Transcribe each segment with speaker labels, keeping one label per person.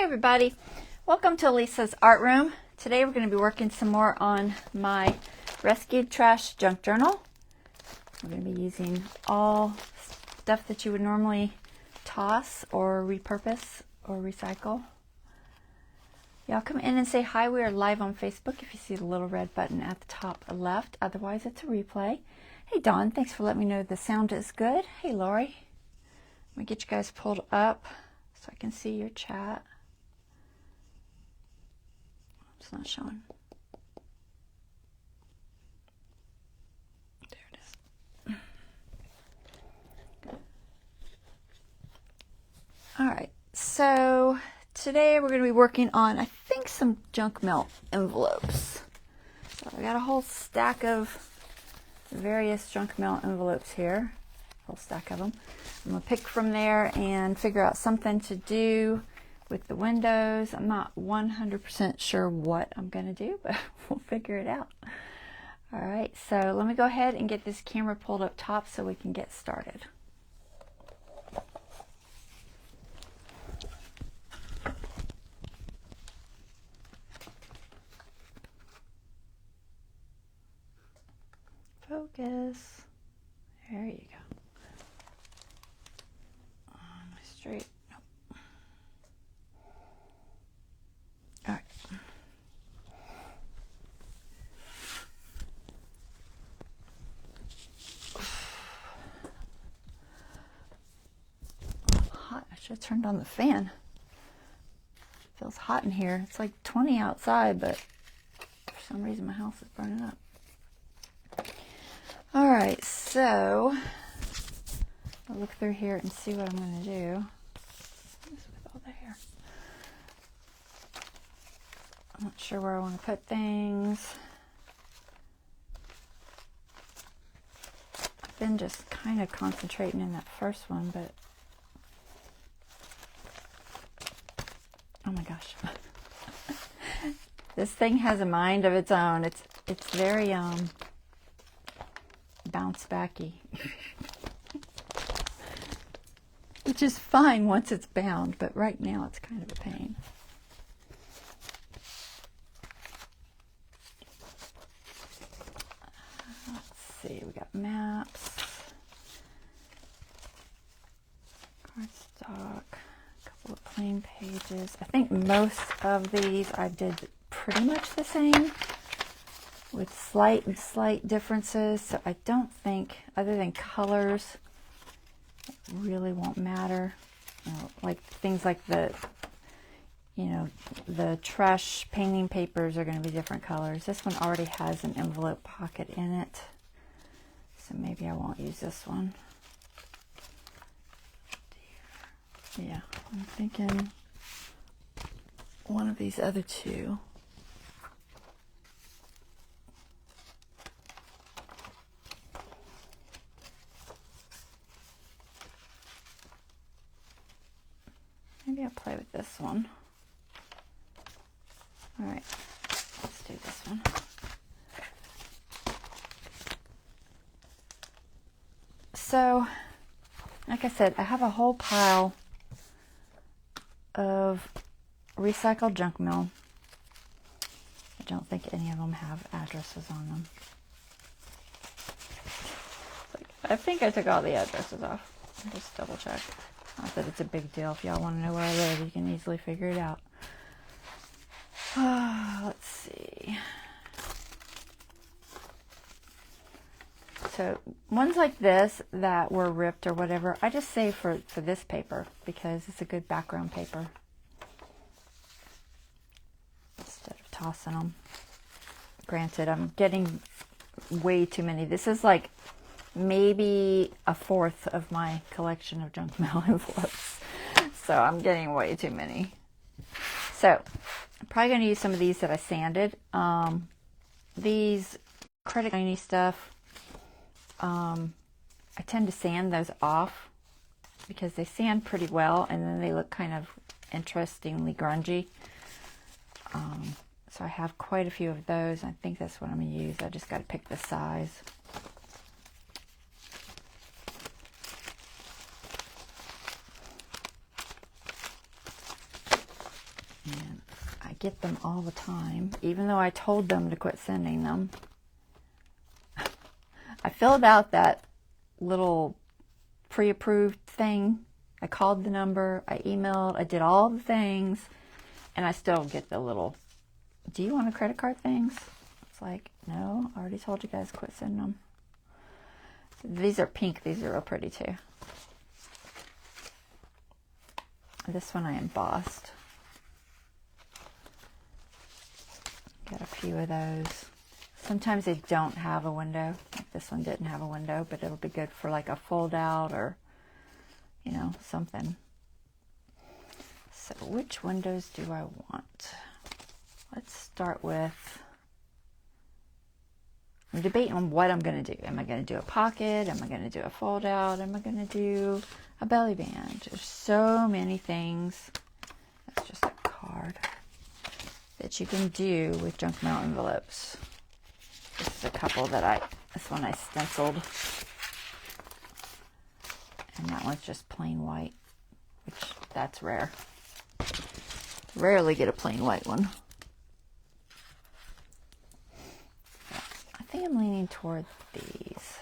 Speaker 1: everybody, welcome to Lisa's Art Room. Today we're going to be working some more on my rescued trash junk journal. We're going to be using all stuff that you would normally toss or repurpose or recycle. Y'all come in and say hi. We are live on Facebook if you see the little red button at the top left. Otherwise it's a replay. Hey Dawn, thanks for letting me know the sound is good. Hey Lori, let me get you guys pulled up so I can see your chat. It's not showing. There it is. All right, so today we're going to be working on, I think, some junk mail envelopes. So I got a whole stack of various junk mail envelopes here, a whole stack of them. I'm going to pick from there and figure out something to do with the windows. I'm not 100% sure what I'm going to do, but we'll figure it out. All right, so let me go ahead and get this camera pulled up top so we can get started. Focus. There you go. On my straight. Nope. All right. Hot. I should have turned on the fan. It feels hot in here. It's like 20 outside, but for some reason my house is burning up. All right, so I'll look through here and see what I'm going to do. With all the hair, I'm not sure where I want to put things. I've been just kind of concentrating in that first one, but oh my gosh, this thing has a mind of its own. It's very bounce backy, which is fine once it's bound, but right now it's kind of a pain. Let's see, we got maps, cardstock, a couple of plain pages. I think most of these I did pretty much the same, with slight differences, so I don't think, other than colors, it really won't matter. Like things like the trash painting papers are going to be different colors. This one already has an envelope pocket in it, so maybe I won't use this one. Yeah, I'm thinking one of these other two. Maybe I'll play with this one. All right, let's do this one. So, like I said, I have a whole pile of recycled junk mail. I don't think any of them have addresses on them. I think I took all the addresses off. I'll just double check. Not that it's a big deal. If y'all want to know where I live, you can easily figure it out. Let's see. So ones like this that were ripped or whatever, I just save for this paper because it's a good background paper instead of tossing them. Granted, I'm getting way too many. This is like maybe a fourth of my collection of junk mail envelopes. So I'm getting way too many. So I'm probably going to use some of these that I sanded. These credit shiny stuff, I tend to sand those off because they sand pretty well and then they look kind of interestingly grungy. So I have quite a few of those. I think that's what I'm going to use. I just got to pick the size. get them all the time, even though I told them to quit sending them. I filled out that little pre-approved thing. I called the number, I emailed, I did all the things, and I still get the little, do you want a credit card things? It's like, no, I already told you guys quit sending them. So these are pink. These are real pretty too. This one I embossed. Got a few of those. Sometimes they don't have a window. Like this one didn't have a window, but it'll be good for like a fold out or, you know, something. So which windows do I want? Let's start with, I'm debating on what I'm going to do. Am I going to do a pocket? Am I going to do a fold out? Am I going to do a belly band? There's so many things. That's just a card that you can do with junk mail envelopes. This is a couple that this one I stenciled. And that one's just plain white, which that's rare. Rarely get a plain white one. I think I'm leaning toward these.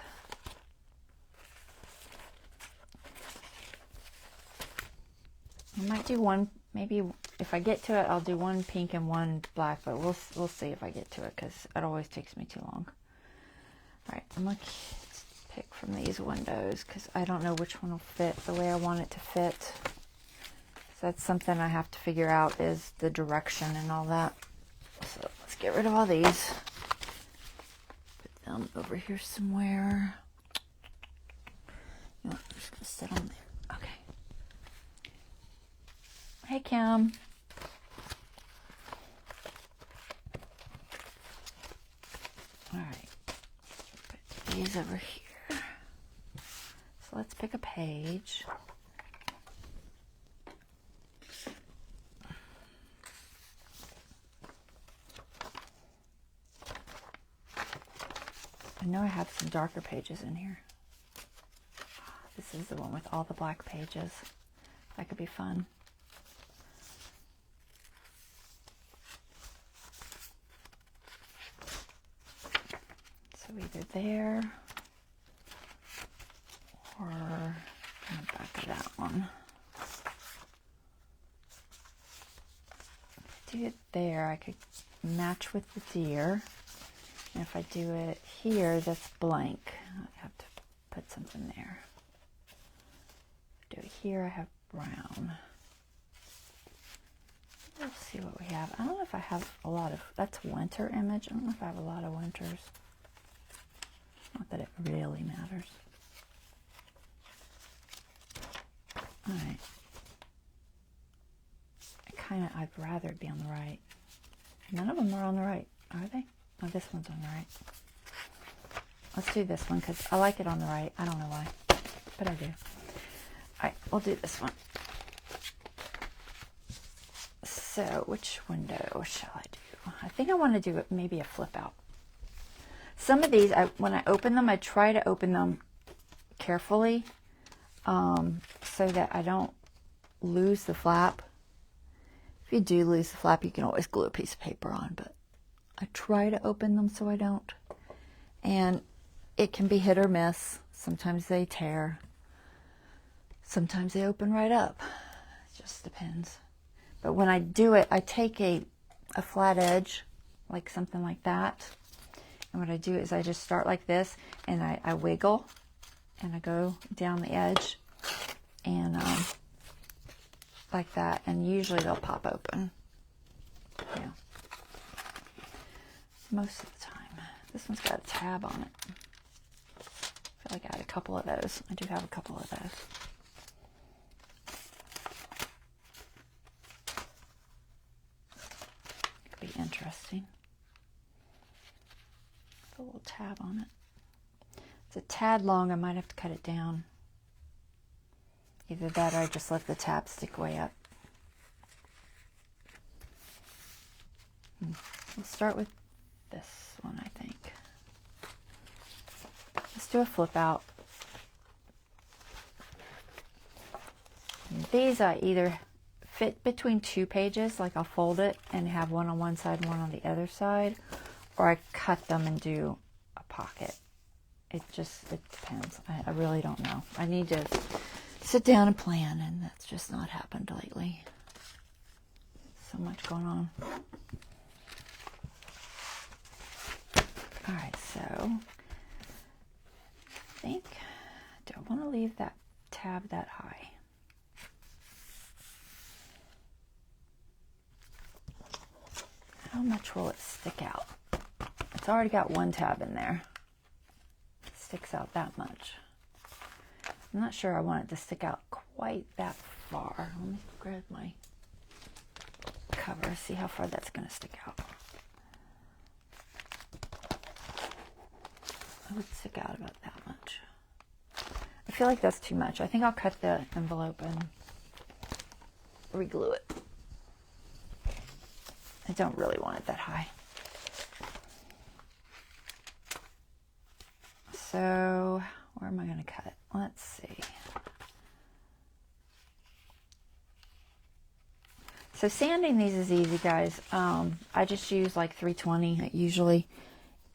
Speaker 1: I might do one, maybe if I get to it, I'll do one pink and one black, but we'll see if I get to it, because it always takes me too long. All right, I'm going to pick from these windows, because I don't know which one will fit the way I want it to fit. So that's something I have to figure out, is the direction and all that. So let's get rid of all these. Put them over here somewhere. You know, I'm just going to sit on there. Okay. Hey, Kim. All right. Put these over here. So let's pick a page. I know I have some darker pages in here. This is the one with all the black pages. That could be fun. So either there or in the back of that one. If I do it there, I could match with the deer. And if I do it here, that's blank. I have to put something there. If I do it here, I have brown. Let's see what we have. I don't know if I have a lot of, that's winter image. I don't know if I have a lot of winters. Not that it really matters. All right. I'd rather it be on the right. None of them are on the right, are they? Oh, this one's on the right. Let's do this one because I like it on the right. I don't know why, but I do. All right, we'll do this one. So, which window shall I do? I think I want to do it maybe a flip out. Some of these, when I open them, I try to open them carefully so that I don't lose the flap. If you do lose the flap, you can always glue a piece of paper on, but I try to open them so I don't. And it can be hit or miss. Sometimes they tear. Sometimes they open right up. It just depends. But when I do it, I take a flat edge, like something like that. And what I do is I just start like this, and I wiggle, and I go down the edge, and like that. And usually they'll pop open. Yeah. Most of the time. This one's got a tab on it. I feel like I had a couple of those. I do have a couple of those. Could be interesting. A little tab on it. It's a tad long. I might have to cut it down. Either that or I just let the tab stick way up. We'll start with this one, I think. Let's do a flip out. And these I either fit between 2 pages, like I'll fold it and have one on one side and one on the other side, or I cut them and do a pocket. It depends. I really don't know. I need to sit down and plan, and that's just not happened lately. So much going on. All right, so I think I don't want to leave that tab that high. How much will it stick out? It's already got one tab in there. It sticks out that much. I'm not sure I want it to stick out quite that far. Let me grab my cover, see how far that's going to stick out. It would stick out about that much. I feel like that's too much. I think I'll cut the envelope and re-glue it. I don't really want it that high. So, where am I going to cut? Let's see. So sanding these is easy, guys. I just use like 320 usually.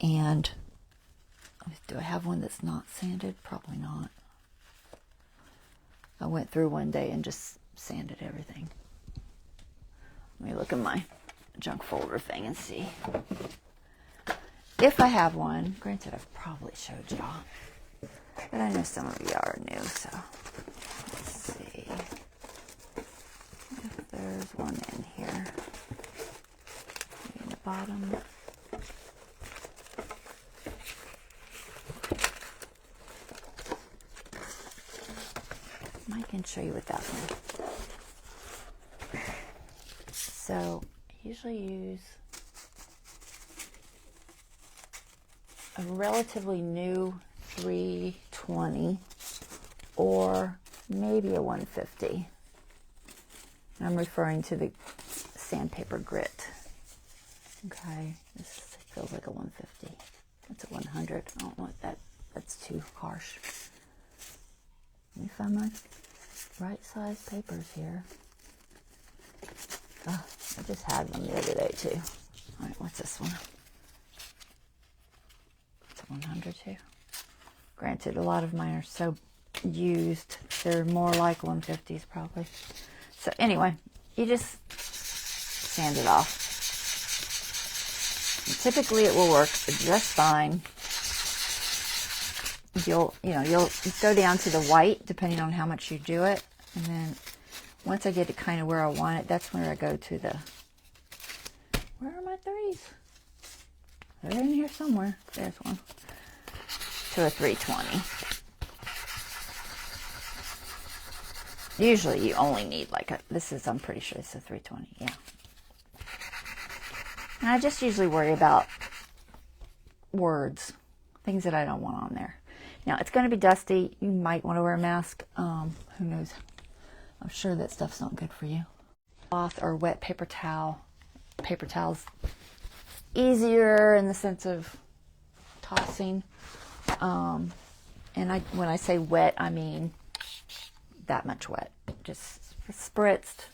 Speaker 1: And do I have one that's not sanded? Probably not. I went through one day and just sanded everything. Let me look at my junk folder thing and see. If I have one, granted I've probably showed y'all, but I know some of you are new, so let's see if there's one in here. Maybe in the bottom. I can show you without one. So I usually use a relatively new 320 or maybe a 150. I'm referring to the sandpaper grit. Okay, this feels like a 150. That's a 100. I don't want that. That's too harsh. Let me find my right size papers here. Oh, I just had them the other day too. All right, what's this one? It's a 100 too. Granted, a lot of mine are so used, they're more like 150s probably. So anyway, you just sand it off. And typically it will work just fine. You'll go down to the white depending on how much you do it, and then once I get it kind of where I want it, that's where I go to the, where are my 3s? They're in here somewhere. There's one. To a 320. Usually you only need like a, I'm pretty sure it's a 320, yeah. And I just usually worry about words, things that I don't want on there. Now, it's going to be dusty. You might want to wear a mask. Who knows? I'm sure that stuff's not good for you. Cloth or wet paper towel. Paper towel's easier in the sense of tossing. And when I say wet, I mean that much wet. Just spritzed.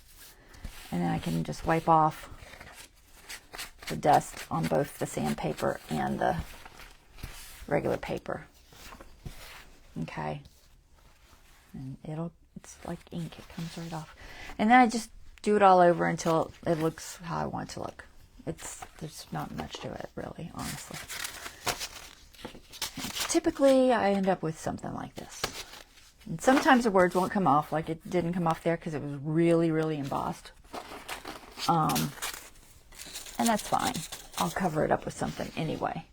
Speaker 1: And then I can just wipe off the dust on both the sandpaper and the regular paper. Okay, and it's like ink, it comes right off. And then I just do it all over until it looks how I want it to look. There's not much to it really, honestly. And typically I end up with something like this. And sometimes the words won't come off, like it didn't come off there because it was really, really embossed. And that's fine. I'll cover it up with something anyway.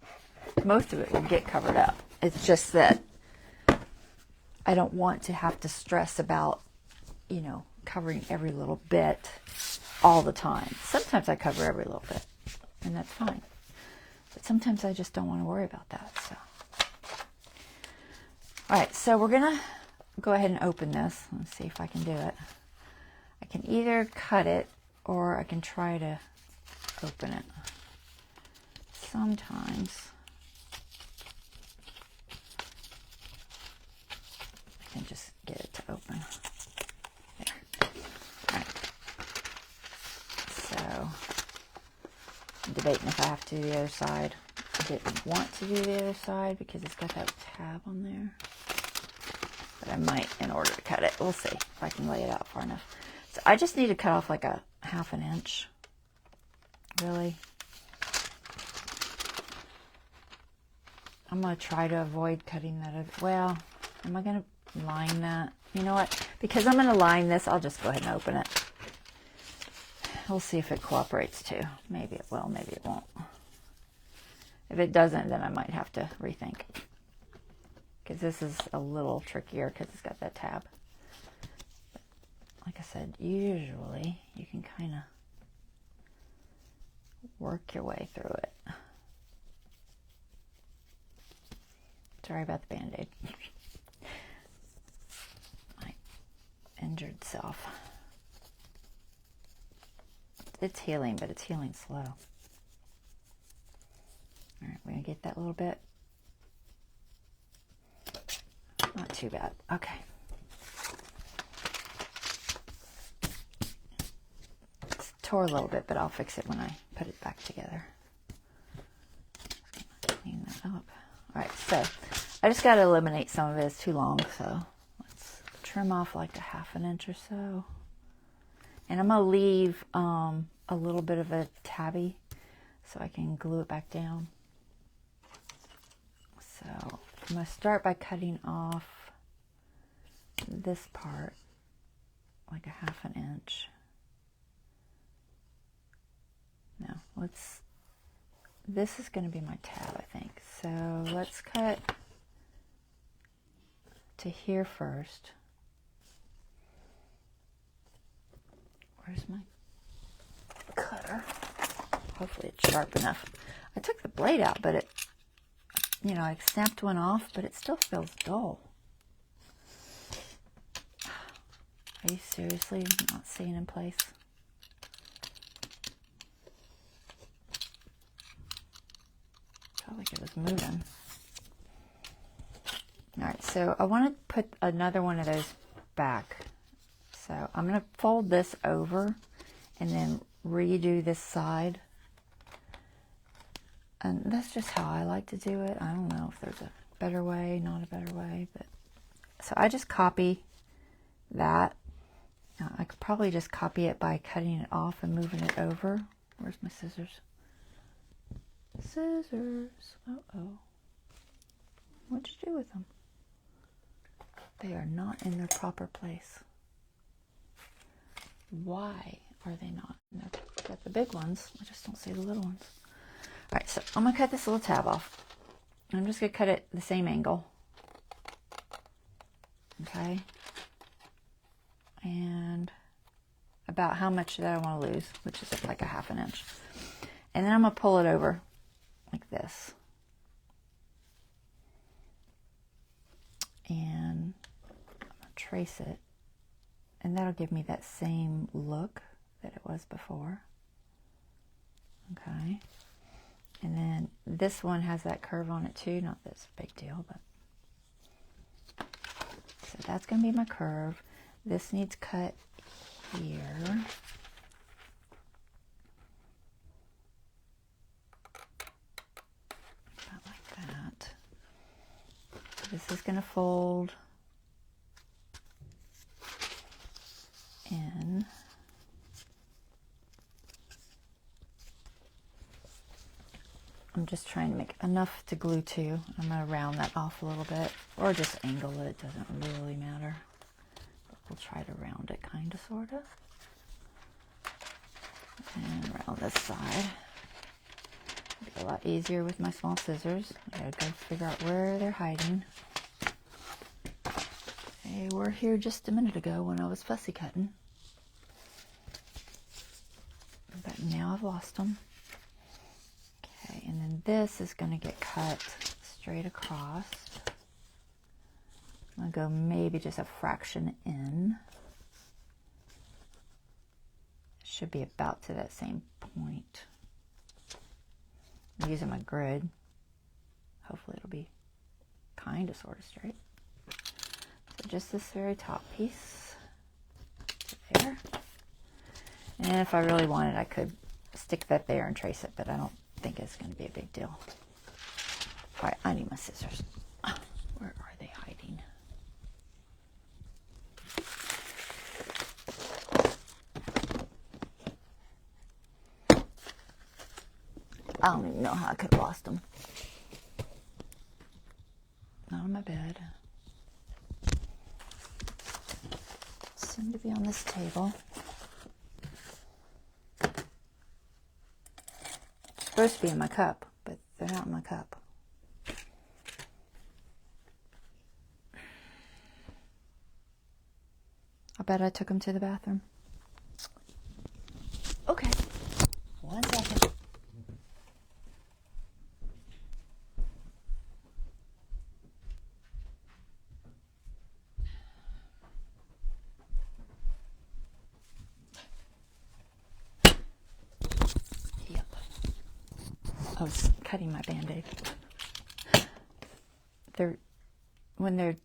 Speaker 1: Most of it will get covered up. It's just that I don't want to have to stress about, covering every little bit all the time. Sometimes I cover every little bit, and that's fine. But sometimes I just don't want to worry about that. So, all right, so we're going to go ahead and open this. Let's see if I can do it. I can either cut it or I can try to open it. Sometimes I can just get it to open. There. All right. debating if I have to do the other side. I didn't want to do the other side because it's got that tab on there. But I might in order to cut it. We'll see if I can lay it out far enough. So I just need to cut off like a 1/2 inch. Really. I'm going to try to avoid cutting that. Well, am I going to line that? You know what? Because I'm going to line this, I'll just go ahead and open it. We'll see if it cooperates too. Maybe it will, maybe it won't. If it doesn't, then I might have to rethink. Because this is a little trickier because it's got that tab. But like I said, usually you can kind of work your way through it. Sorry about the Band-Aid. My injured self. It's healing, but it's healing slow. All right, we're going to get that little bit. Not too bad. Okay. It's tore a little bit, but I'll fix it when I put it back together. Clean that up. All right, so I just got to eliminate some of it. It's too long, so let's trim off like a 1/2 inch or so. And I'm going to leave a little bit of a tabby so I can glue it back down. So I'm going to start by cutting off this part like a 1/2 inch. Now, this is going to be my tab, I think. So let's cut to here first. Where's my cutter? Hopefully it's sharp enough. I took the blade out, but it, you know, I snapped one off, but it still feels dull. Are you seriously not staying in place? Felt like it was moving. All right, so I want to put another one of those back. So I'm going to fold this over and then redo this side. And that's just how I like to do it. I don't know if there's a better way, not a better way. But so I just copy that. Now, I could probably just copy it by cutting it off and moving it over. Where's my scissors? Scissors. Uh-oh. What'd you do with them? They are not in their proper place. Why are they not? I've got the big ones. I just don't see the little ones. All right, so I'm going to cut this little tab off. I'm just going to cut it the same angle. Okay. And about how much that I want to lose, which is like a 1/2 inch. And then I'm going to pull it over like this. And I'm going to trace it. And that'll give me that same look that it was before. Okay. And then this one has that curve on it too. Not this big deal, but. So that's going to be my curve. This needs cut here. About like that. This is going to fold in. I'm just trying to make enough to glue to. I'm going to round that off a little bit, or just angle it. It doesn't really matter. But we'll try to round it, kind of, sort of. And around this side. It'll be a lot easier with my small scissors. I gotta go figure out where they're hiding. They were here just a minute ago when I was fussy cutting. But now I've lost them. Okay, and then this is going to get cut straight across. I'm going to go maybe just a fraction in. It should be about to that same point. I'm using my grid. Hopefully it'll be kind of sort of straight. So just this very top piece there. And if I really wanted, I could stick that there and trace it, but I don't think it's going to be a big deal. All right, I need my scissors. Where are they hiding? I don't even know how I could have lost them. Not on my bed. Seem to be on this table. Supposed to be in my cup, but they're not in my cup. I bet I took them to the bathroom. Okay, 1 second. Yep. I was cutting my Band-Aid. When they're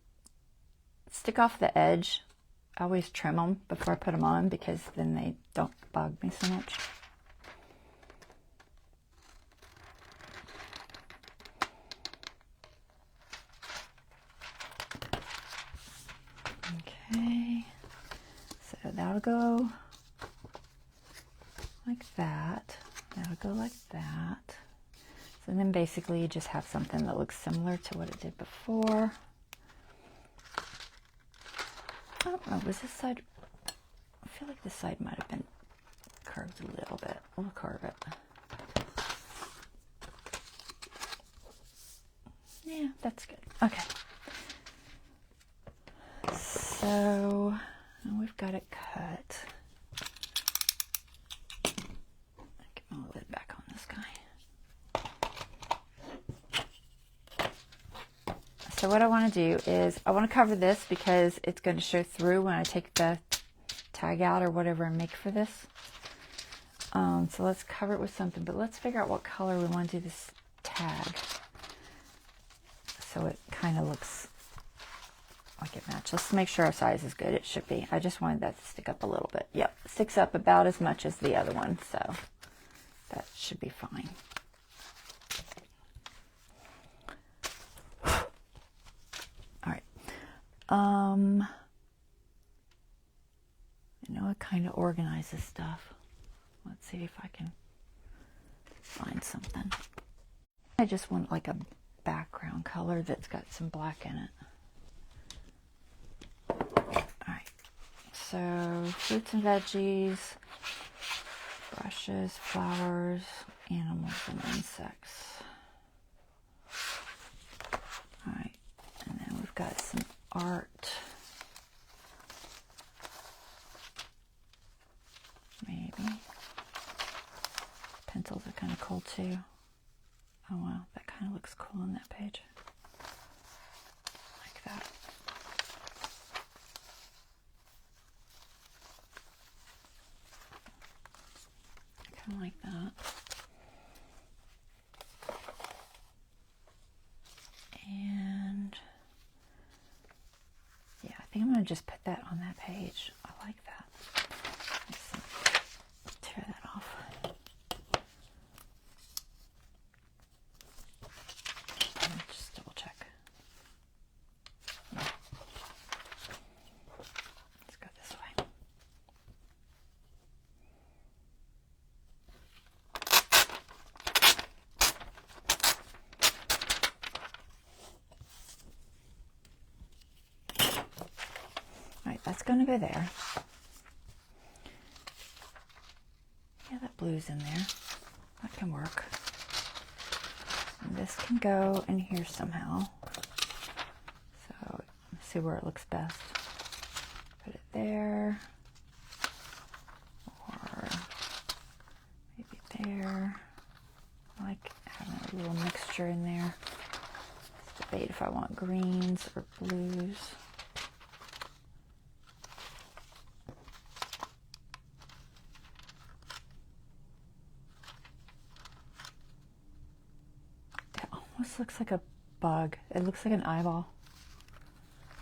Speaker 1: stick off the edge, I always trim them before I put them on because then they don't bug me so much. Okay, so that'll go like that. That'll go like that. So then basically you just have something that looks similar to what it did before. I don't know, was this side, I feel like this side might have been curved a little bit. We'll curve it. Yeah, that's good. Okay. So now we've got it cut. Get my lid back on this guy. So what I want to do is I want to cover this because it's going to show through when I take the tag out or whatever and make for this. So let's cover it with something, but let's figure out what color we want to do this tag so it kind of looks like it matches. Let's make sure our size is good. It should be. I just wanted that to stick up a little bit. Yep, sticks up about as much as the other one, so that should be fine. I know it kind of organizes stuff. Let's see if I can find something. I just want like a background color that's got some black in it. Alright, so fruits and veggies, brushes, flowers, animals, and insects. Alright, and then we've got some art. Maybe. Pencils are kind of cool too. Oh wow, that kind of looks cool on that page. Like that. Kind of like that. And yeah, I think I'm going to just put that on that page. I like that. Let's see. Tear that off. Let me just double check. Yeah. Let's go this way. Alright, that's going to go there. Yeah, that blue's in there. That can work. And this can go in here somehow. So, let's see where it looks best. Put it there. Or maybe there. I like having a little mixture in there. Let's debate if I want greens or blues. This looks like a bug. It looks like an eyeball.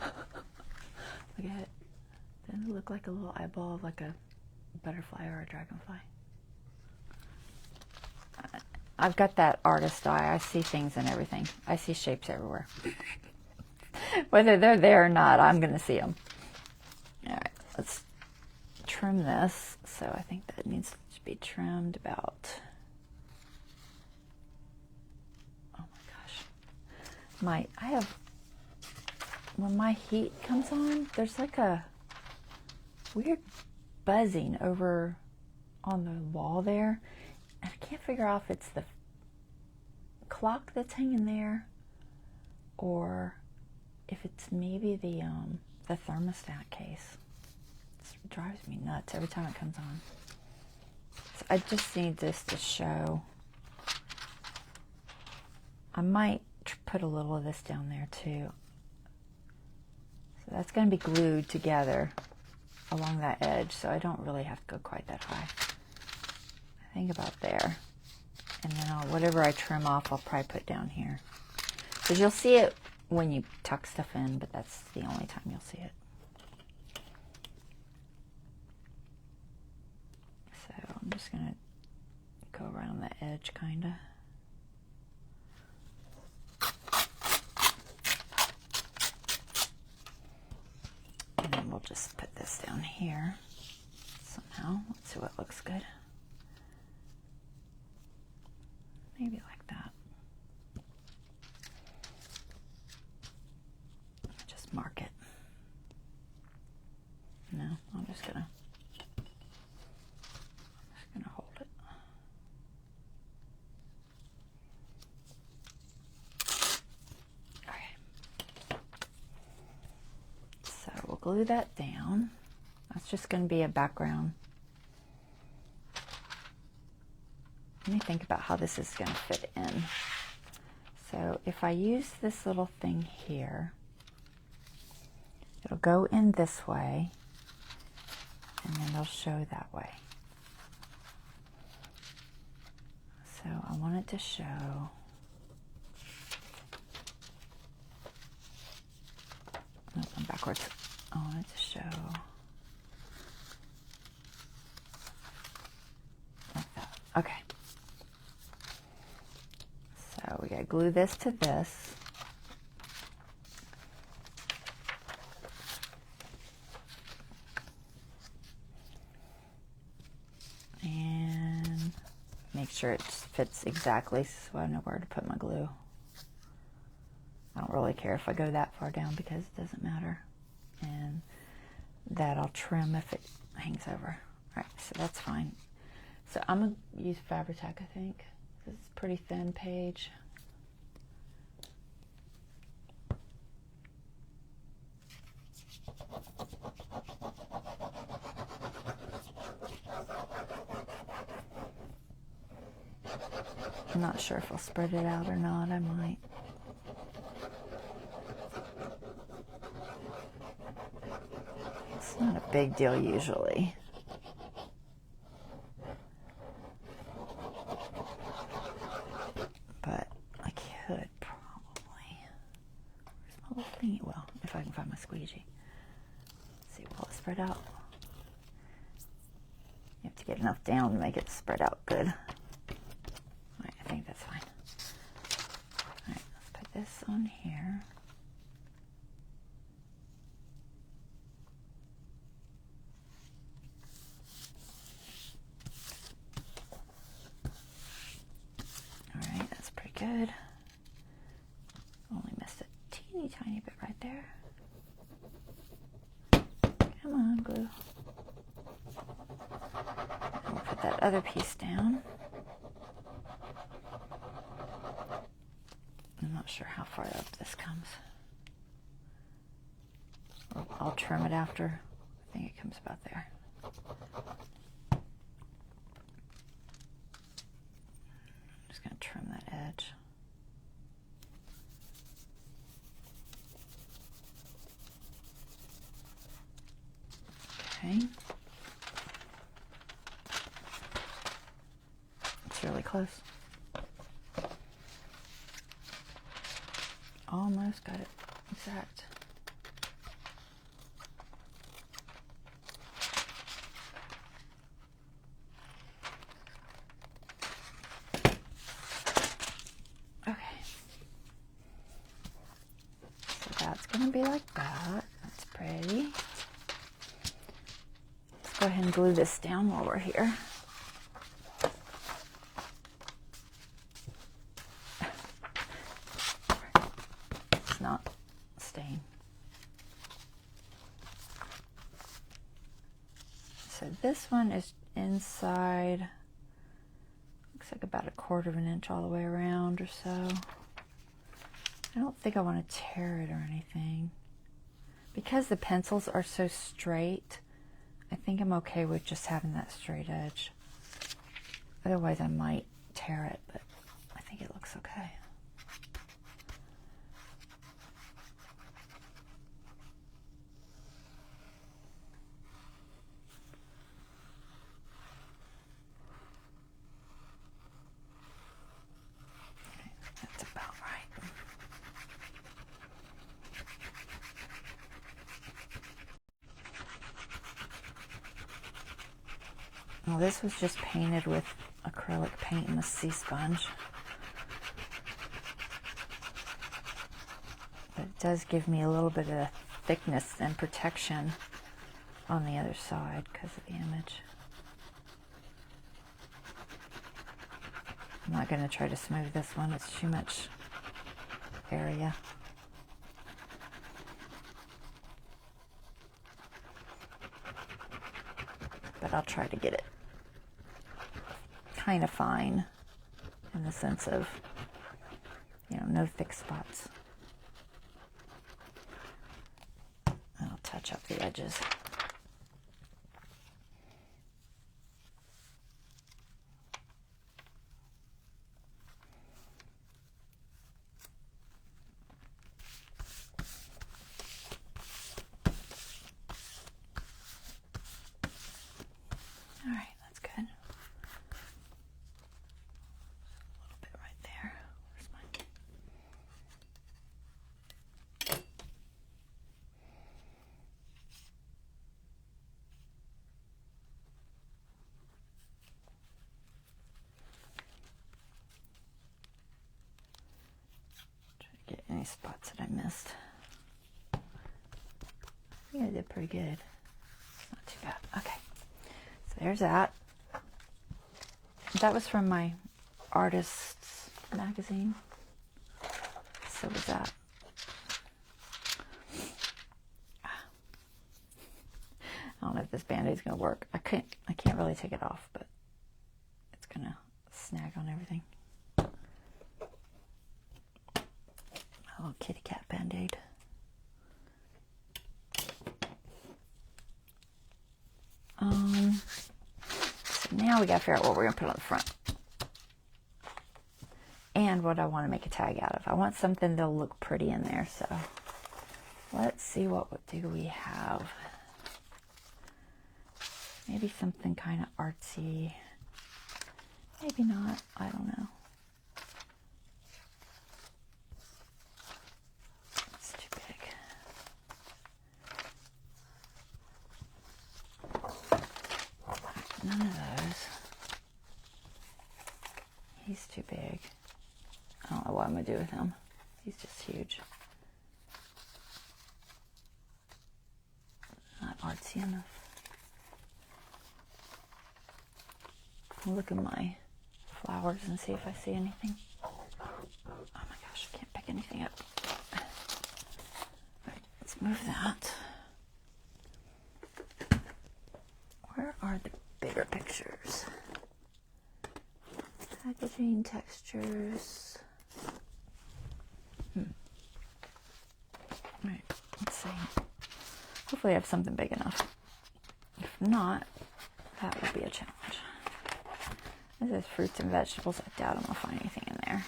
Speaker 1: Look at it. Doesn't it look like a little eyeball of like a butterfly or a dragonfly? I've got that artist eye. I see things and everything. I see shapes everywhere. Whether they're there or not, I'm going to see them. All right, let's trim this. So I think that needs to be trimmed about, oh my gosh. When my heat comes on, there's like a weird buzzing over on the wall there. And I can't figure out if it's the clock that's hanging there or if it's maybe the thermostat case. It drives me nuts every time it comes on. So I just need this to show. I might put a little of this down there too. So that's going to be glued together along that edge, so I don't really have to go quite that high. I think about there. And then whatever I trim off, I'll probably put down here. Because you'll see it when you tuck stuff in, but that's the only time you'll see it. So I'm just going to go around the edge, kind of. And then we'll just put this down here somehow. Let's see what looks good. Maybe like that. Just mark it. No, I'm just gonna hold it. Okay. So we'll glue that down. That's just gonna be a background. Let me think about how this is going to fit in. So if I use this little thing here, it'll go in this way, and then it'll show that way. So I want it to show. Oh, I'm backwards. I want it to show like that. Okay. So we gotta glue this to this. And make sure it fits exactly so I know where to put my glue. I don't really care if I go that far down because it doesn't matter. And that I'll trim if it hangs over. All right, so that's fine. So I'm gonna use Fabri-Tac, I think. It's a pretty thin page. I'm not sure if I'll spread it out or not. I might. It's not a big deal usually. But I could probably. Where's my little thingy? Well, if I can find my squeegee. Let's see, will it spread out? You have to get enough down to make it spread out good. Alright, I think that's fine. Alright, let's put this on here. Alright, that's pretty good. Only missed a teeny tiny bit right there. Come on, glue. And we'll put that other piece down. I'm not sure how far up this comes. I'll trim it after. I think it comes about there. I'm just going to trim that edge. Okay. It's really close. Almost got it exact. ahead and glue this down while we're here. It's not staying. So this one is inside, looks like about 1/4 inch all the way around or so. I don't think I want to tear it or anything. Because the pencils are so straight, I think I'm okay with just having that straight edge. Otherwise I might tear it, but I think it looks okay. That's about right. Well, this was just painted with acrylic paint and a sea sponge. But it does give me a little bit of thickness and protection on the other side because of the image. I'm not going to try to smooth this one, it's too much area. But I'll try to get it kind of fine in the sense of, you know, no thick spots. I'll touch up the edges. All right, that's good. A little bit right there. Where's mine? Try to get any spots that I missed. I think I did pretty good. Not too bad. Okay. So there's that. That was from my artist's magazine. So was that. I don't know if this band-aid's gonna work. I can't really take it off, but it's gonna snag on everything. A little kitty cat band-aid. So now we gotta figure out what we're gonna put on the front. And what I want to make a tag out of. I want something that'll look pretty in there, so let's see what do we have. Maybe something kind of artsy. Maybe not, I don't know. It's too big. None of those. He's too big. I don't know what I'm going to do with him. He's just huge. Not artsy enough. I'll look at my flowers and see if I see anything. Oh my gosh, I can't pick anything up. Alright, let's move that. Where are the bigger pictures? Packaging, textures. Alright, let's see. Hopefully I have something big enough. If not, that will be a challenge. This is fruits and vegetables. I doubt I'm going to find anything in there.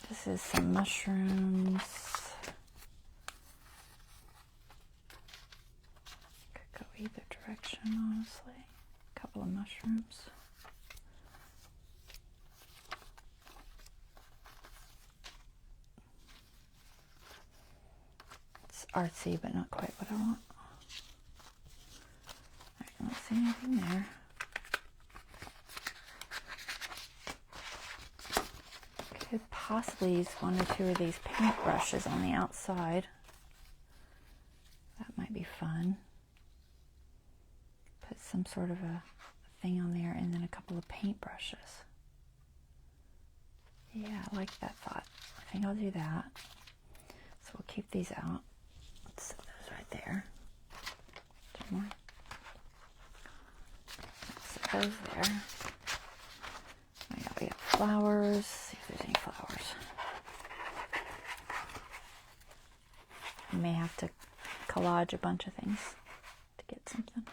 Speaker 1: This is some mushrooms. Could go either direction, honestly. A couple of mushrooms. It's artsy, but not quite what I want. Alright, I don't see anything there. Could possibly use one or two of these paint brushes on the outside. That might be fun. Put some sort of a thing on there, and then a couple of paint brushes. Yeah, I like that thought. I think I'll do that. So we'll keep these out. Let's set those right there. Two more. Let's set those there. We got flowers. See if there's any flowers. I may have to collage a bunch of things to get something.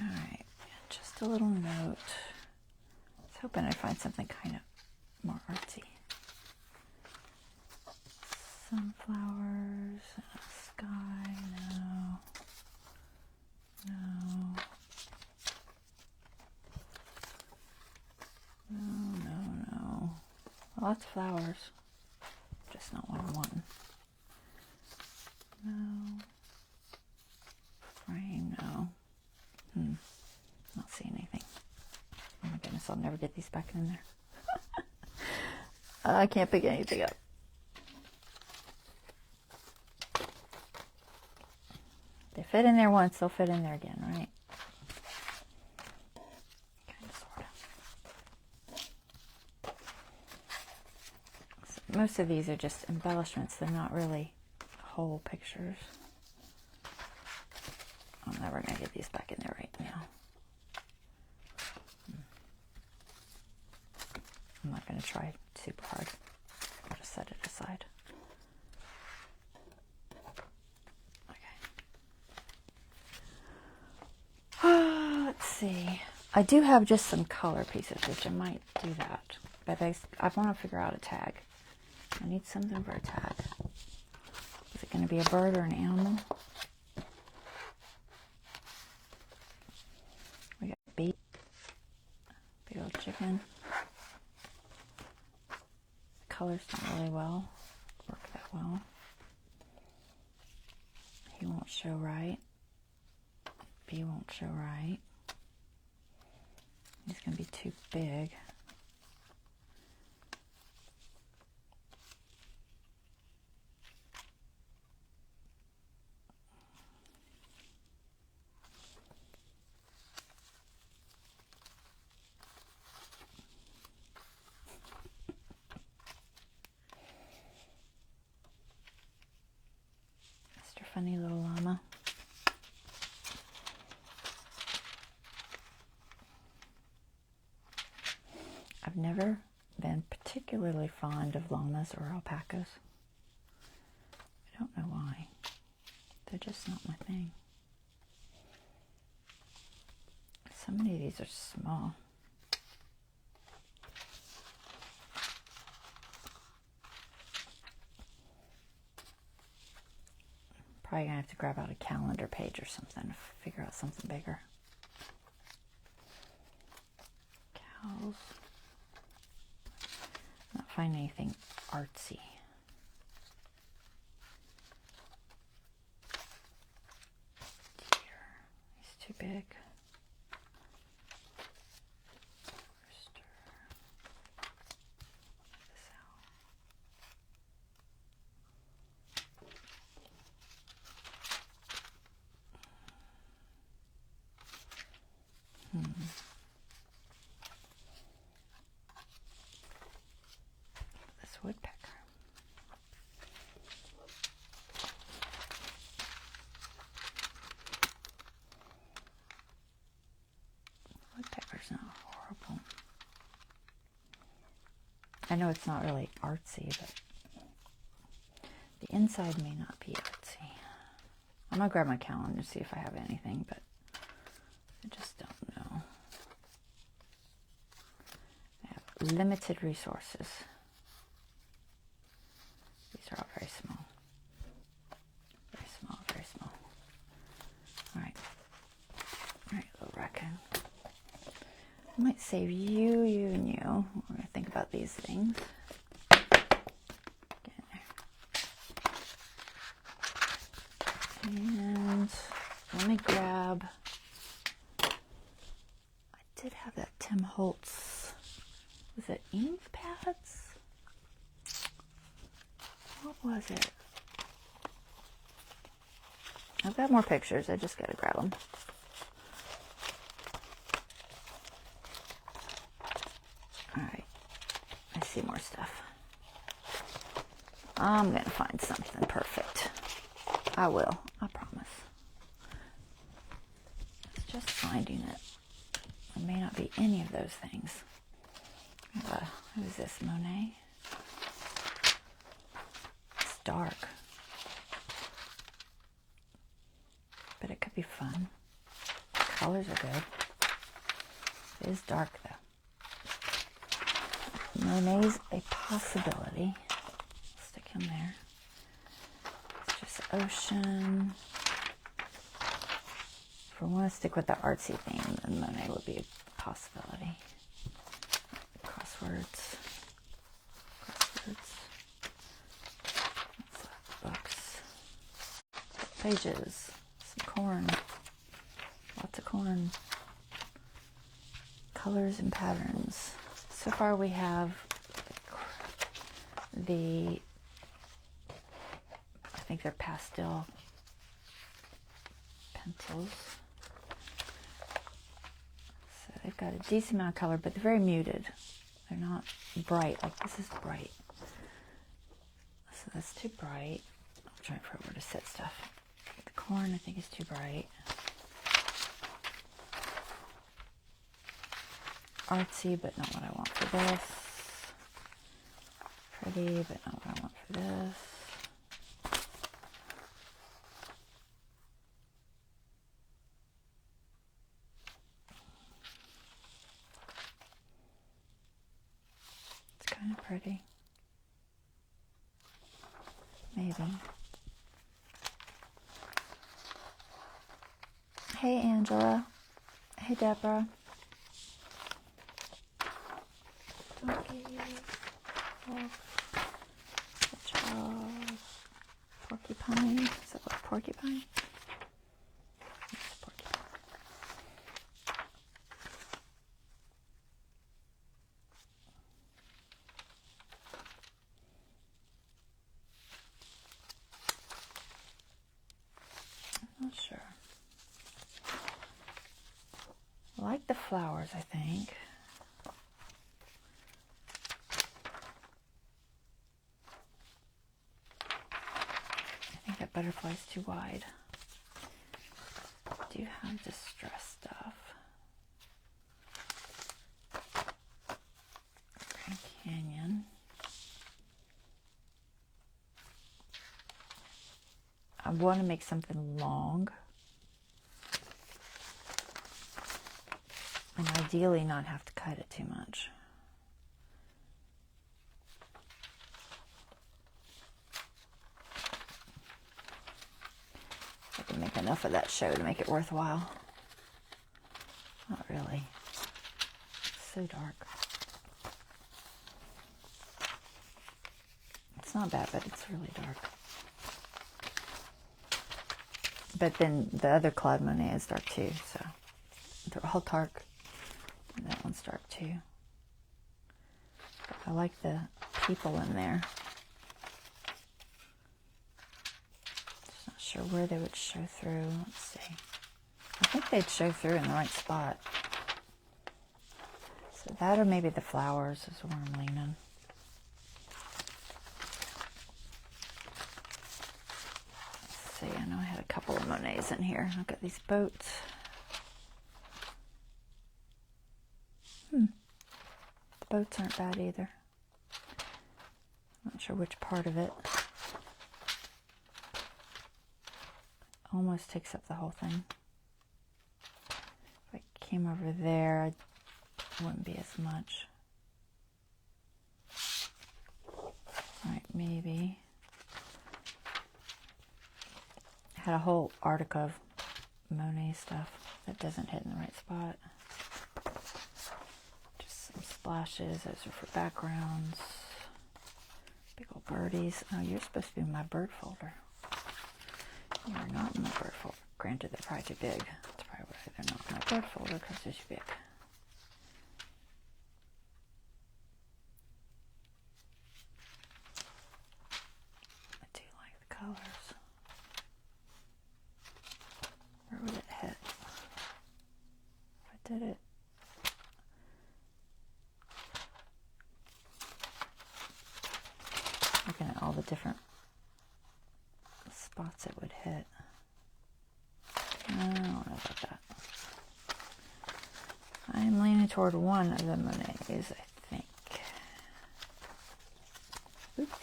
Speaker 1: Alright, just a little note. I was hoping I'd find something kind of more artsy. Sunflowers, sky, no. No. No. Lots of flowers. Just not what I'm wanting. No. Frame, no. Not seeing anything. Oh my goodness, I'll never get these back in there. I can't pick anything up. They fit in there once, they'll fit in there again, right? Kind of, sort of. So most of these are just embellishments. They're not really whole pictures. I'm never going to get these back in there right now. I'm not going to try super hard. I'll just set it aside. Okay. Let's see. I do have just some color pieces, which I might do that. But I want to figure out a tag. I need something for a tag. Is it going to be a bird or an animal? We got big old chicken. The colors don't really work that well. He won't show right. B won't show right. He's going to be too big. Mr. Funny Little Llama. I've never been particularly fond of llamas or alpacas. I don't know why. They're just not my thing. So many of these are small. Probably gonna have to grab out a calendar page or something to figure out something bigger. Cows. Not find anything artsy. Deer. He's too big. Rooster. This out. This woodpecker. Woodpecker's not horrible. I know it's not really artsy, but the inside may not be artsy. I'm gonna grab my calendar and see if I have anything, but I just don't know. I have limited resources. These are all very small. Very small, very small. Alright. Alright, little raccoon. I might save you, you, and you. We're going to think about these things. Get in there. And let me grab... I did have that Tim Holtz. Was it ink pads? What was it? I've got more pictures. I just got to grab them. All right. I see more stuff. I'm going to find something perfect. I will. I promise. It's just finding it. It may not be any of those things. Who is this? Monet? It's dark. But it could be fun. The colors are good. It is dark though. Monet's a possibility. Stick him there. It's just ocean. If we want to stick with the artsy theme, then Monet would be a possibility. Crosswords. Books. Pages. Some corn. Lots of corn. Colors and patterns. So far we have I think they're pastel pencils. So they've got a decent amount of color, but they're very muted. They're not bright, like this is bright. So that's too bright. I'm trying for where to set stuff. The corn I think is too bright. Artsy, but not what I want for this. Pretty, but not what I want for this. It's kind of pretty. Maybe. Hey, Angela. Hey, Deborah. Porcupine. Is that what porcupine? Yes, porcupine. I'm not sure. I like the flowers, I think. That butterfly's too wide. I do have distress stuff. Grand Canyon. I want to make something long. And ideally not have to cut it too much. I can make enough of that show to make it worthwhile. Not really. It's so dark. It's not bad, but it's really dark. But then the other Claude Monet is dark too, so they're all dark. And that one's dark too. But I like the people in there. Just not sure where they would show through. Let's see. I think they'd show through in the right spot. So that or maybe the flowers is where I'm leaning. Let's see, I know I had a couple of Monets in here. I've got these boats. The boats aren't bad either. Not sure which part of it. Almost takes up the whole thing. If I came over there, it wouldn't be as much. Alright, maybe. I had a whole article of Monet stuff that doesn't hit in the right spot. Just some splashes. Those are for backgrounds. Big old birdies. Oh, you're supposed to be in my bird folder. You are not in my bird folder. Granted, they're probably too big. That's probably why they're not in my bird folder, because they're too big. I do like the colors. all the different spots it would hit. I don't know about that. I'm leaning toward one of the Monets, I think. Oops,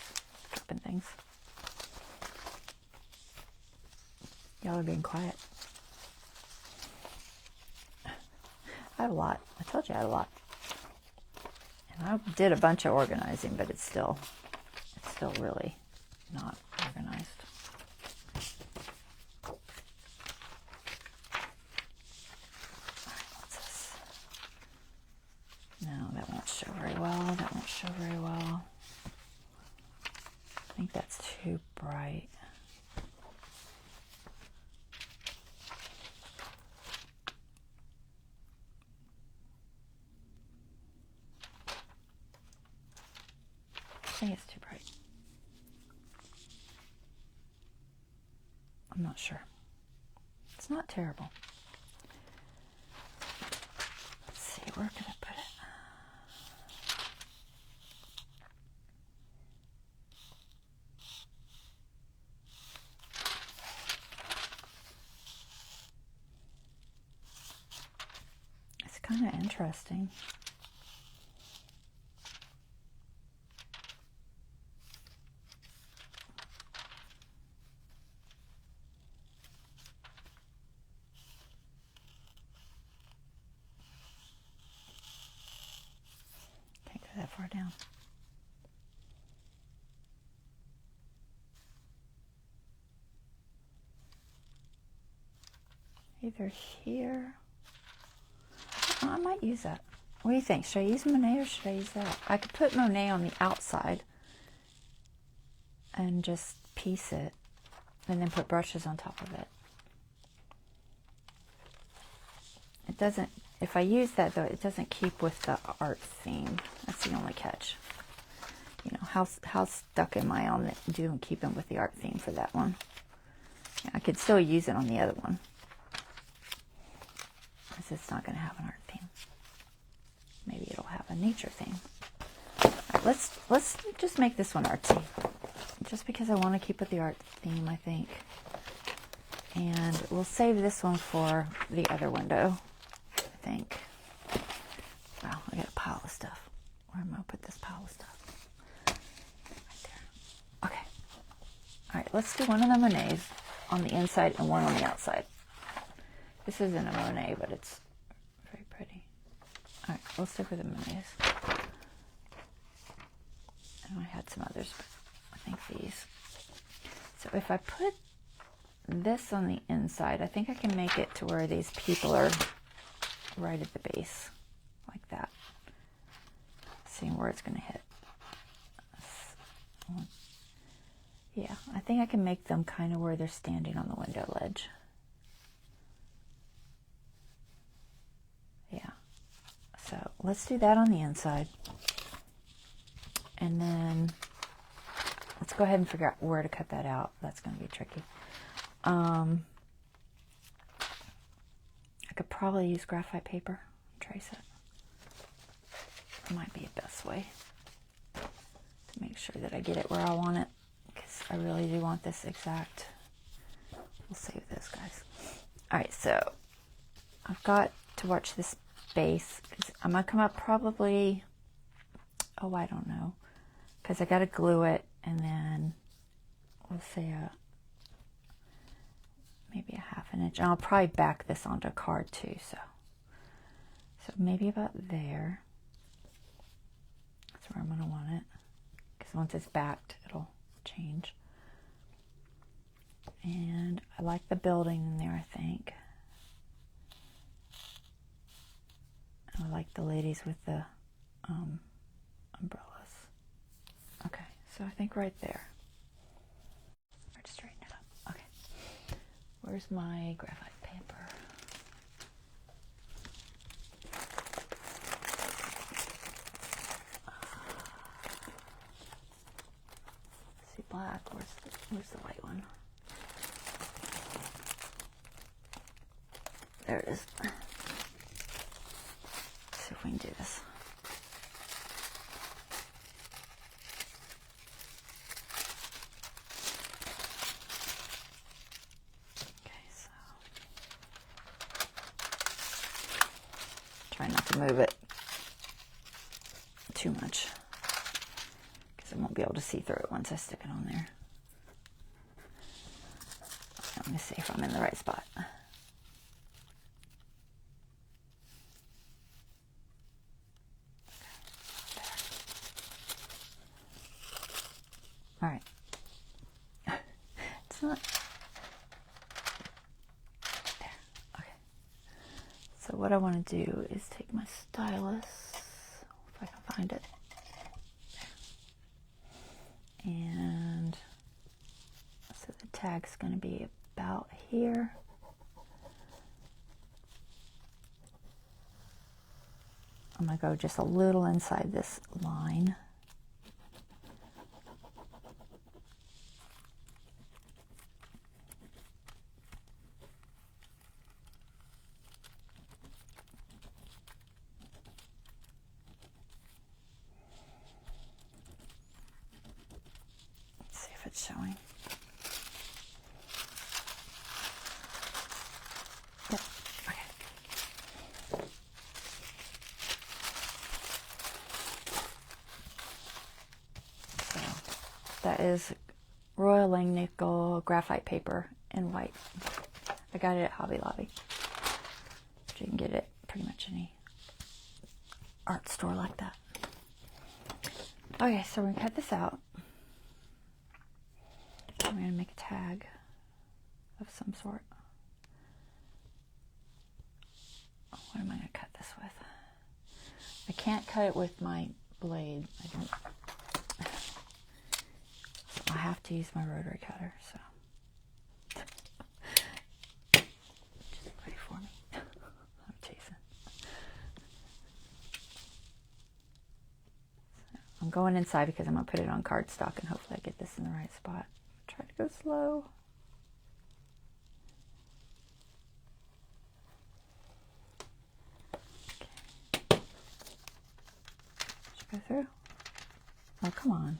Speaker 1: dropping things. Y'all are being quiet. I have a lot. I told you I had a lot. And I did a bunch of organizing, but it's still really not organized. That won't show very well. That won't show very well. I think that's too bright. I think it's too bright. I'm not sure. It's not terrible. Let's see, where can I put it? Kind of interesting. Can't go that far down. Either here. Oh, I might use that. What do you think? Should I use Monet or should I use that? I could put Monet on the outside and just piece it and then put brushes on top of it. It doesn't, if I use that though, it doesn't keep with the art theme. That's the only catch. You know, how stuck am I on keeping with the art theme for that one? Yeah, I could still use it on the other one. It's not going to have an art theme. Maybe it'll have a nature theme. All right, let's just make this one artsy. Just because I want to keep with the art theme, I think. And we'll save this one for the other window, I think. Wow, I got a pile of stuff. Where am I going to put this pile of stuff? Right there. Okay. All right, let's do one of the Monets on the inside and one on the outside. This isn't a Monet, but it's very pretty. All right, we'll stick with the Monets. And I had some others, but I think these. So if I put this on the inside, I think I can make it to where these people are right at the base, like that. Seeing where it's going to hit. Yeah, I think I can make them kind of where they're standing on the window ledge. Yeah, so let's do that on the inside. And then let's go ahead and figure out where to cut that out. That's going to be tricky. I could probably use graphite paper and trace it. It might be the best way to make sure that I get it where I want it, because I really do want this exact. We'll save this, guys. All right, so I've got to watch this base. I'm gonna come up probably, oh, I don't know, because I got to glue it, and then we'll say maybe a ½ inch, and I'll probably back this onto a card too, so maybe about there. That's where I'm gonna want it, because once it's backed it'll change. And I like the building in there, I think. And I like the ladies with the umbrellas. Okay, so I think right there. Or just straighten it up. Okay. Where's my graphite paper? See, black. Where's the white one? There it is. Let's see if we can do this. move it too much because I won't be able to see through it once I stick it on there. Let me see if I'm in the right spot. All right. It's not there. Okay. So what I want to do is take my stylus, if I can find it, and so the tag's going to be about here. I'm going to go just a little inside this line. Let's see if it's showing. Yep. Okay. So that is Royal Langnickel graphite paper in white. I got it at Hobby Lobby. You can get it pretty much any art store like that. Okay, so we're gonna cut this out. I'm gonna make a tag of some sort. What am I gonna cut this with? I can't cut it with my blade. I have to use my rotary cutter, so. Just wait for me. I'm teasing. So I'm going inside because I'm gonna put it on cardstock and hopefully I get this in the right spot. Try to go slow. Okay. Should I go through? Oh, come on.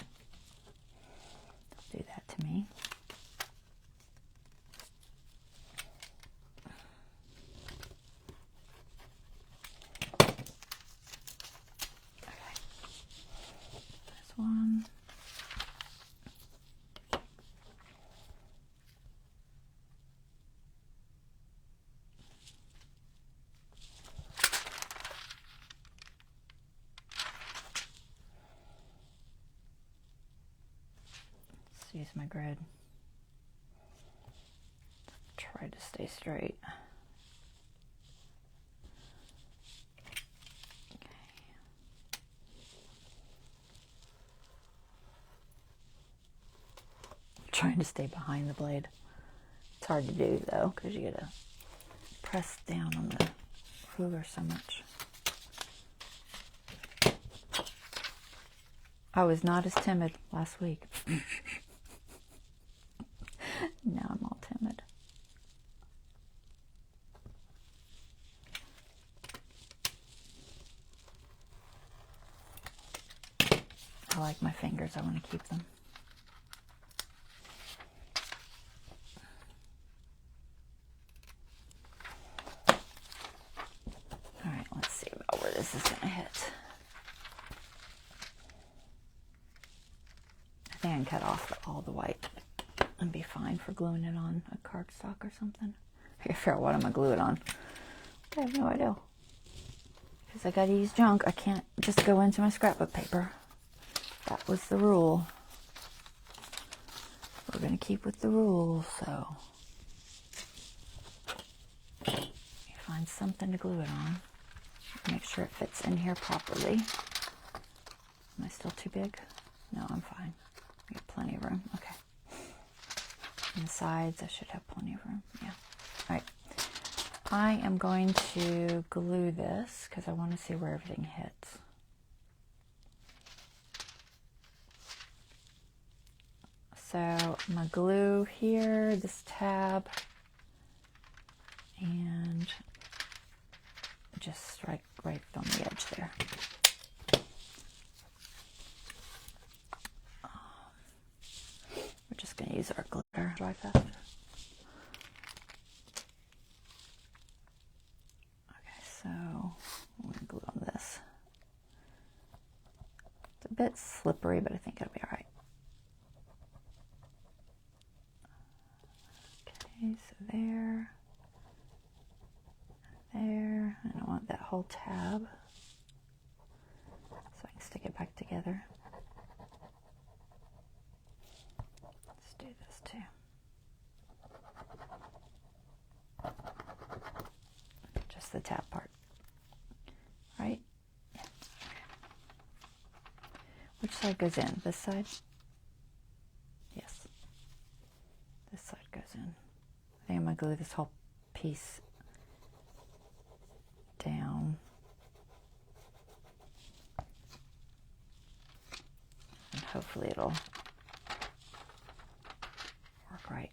Speaker 1: Don't do that to me. Okay. This one. Use my grid. Try to stay straight. Okay. Trying to stay behind the blade. It's hard to do though because you gotta press down on the ruler so much. I was not as timid last week. Now I'm all timid. I like my fingers. I want to keep them. All right, let's see about where this is going to hit. I think I can cut off all the white and be fine for gluing it on a cardstock or something. I gotta figure out what I'm gonna glue it on. I have no idea. Because I gotta use junk. I can't just go into my scrapbook paper. That was the rule. We're gonna keep with the rules, so. You find something to glue it on. Make sure it fits in here properly. Am I still too big? No, I'm fine. I got plenty of room. Okay. On the sides, I should have plenty of room. Yeah. All right. I am going to glue this because I want to see where everything hits. So I'm going to glue here, this tab, and just right on the edge there. We're just going to use our glitter dry fast. Okay, so I'm going to glue on slippery, but I think it'll be all right. Okay, so there, there. I don't want that whole tab, so I can stick it back together. Let's do this too. Just the tab part, right? Yeah. Which side goes in? This side? Yes. This side goes in. I think I'm going to glue this whole piece down. And hopefully it'll work right.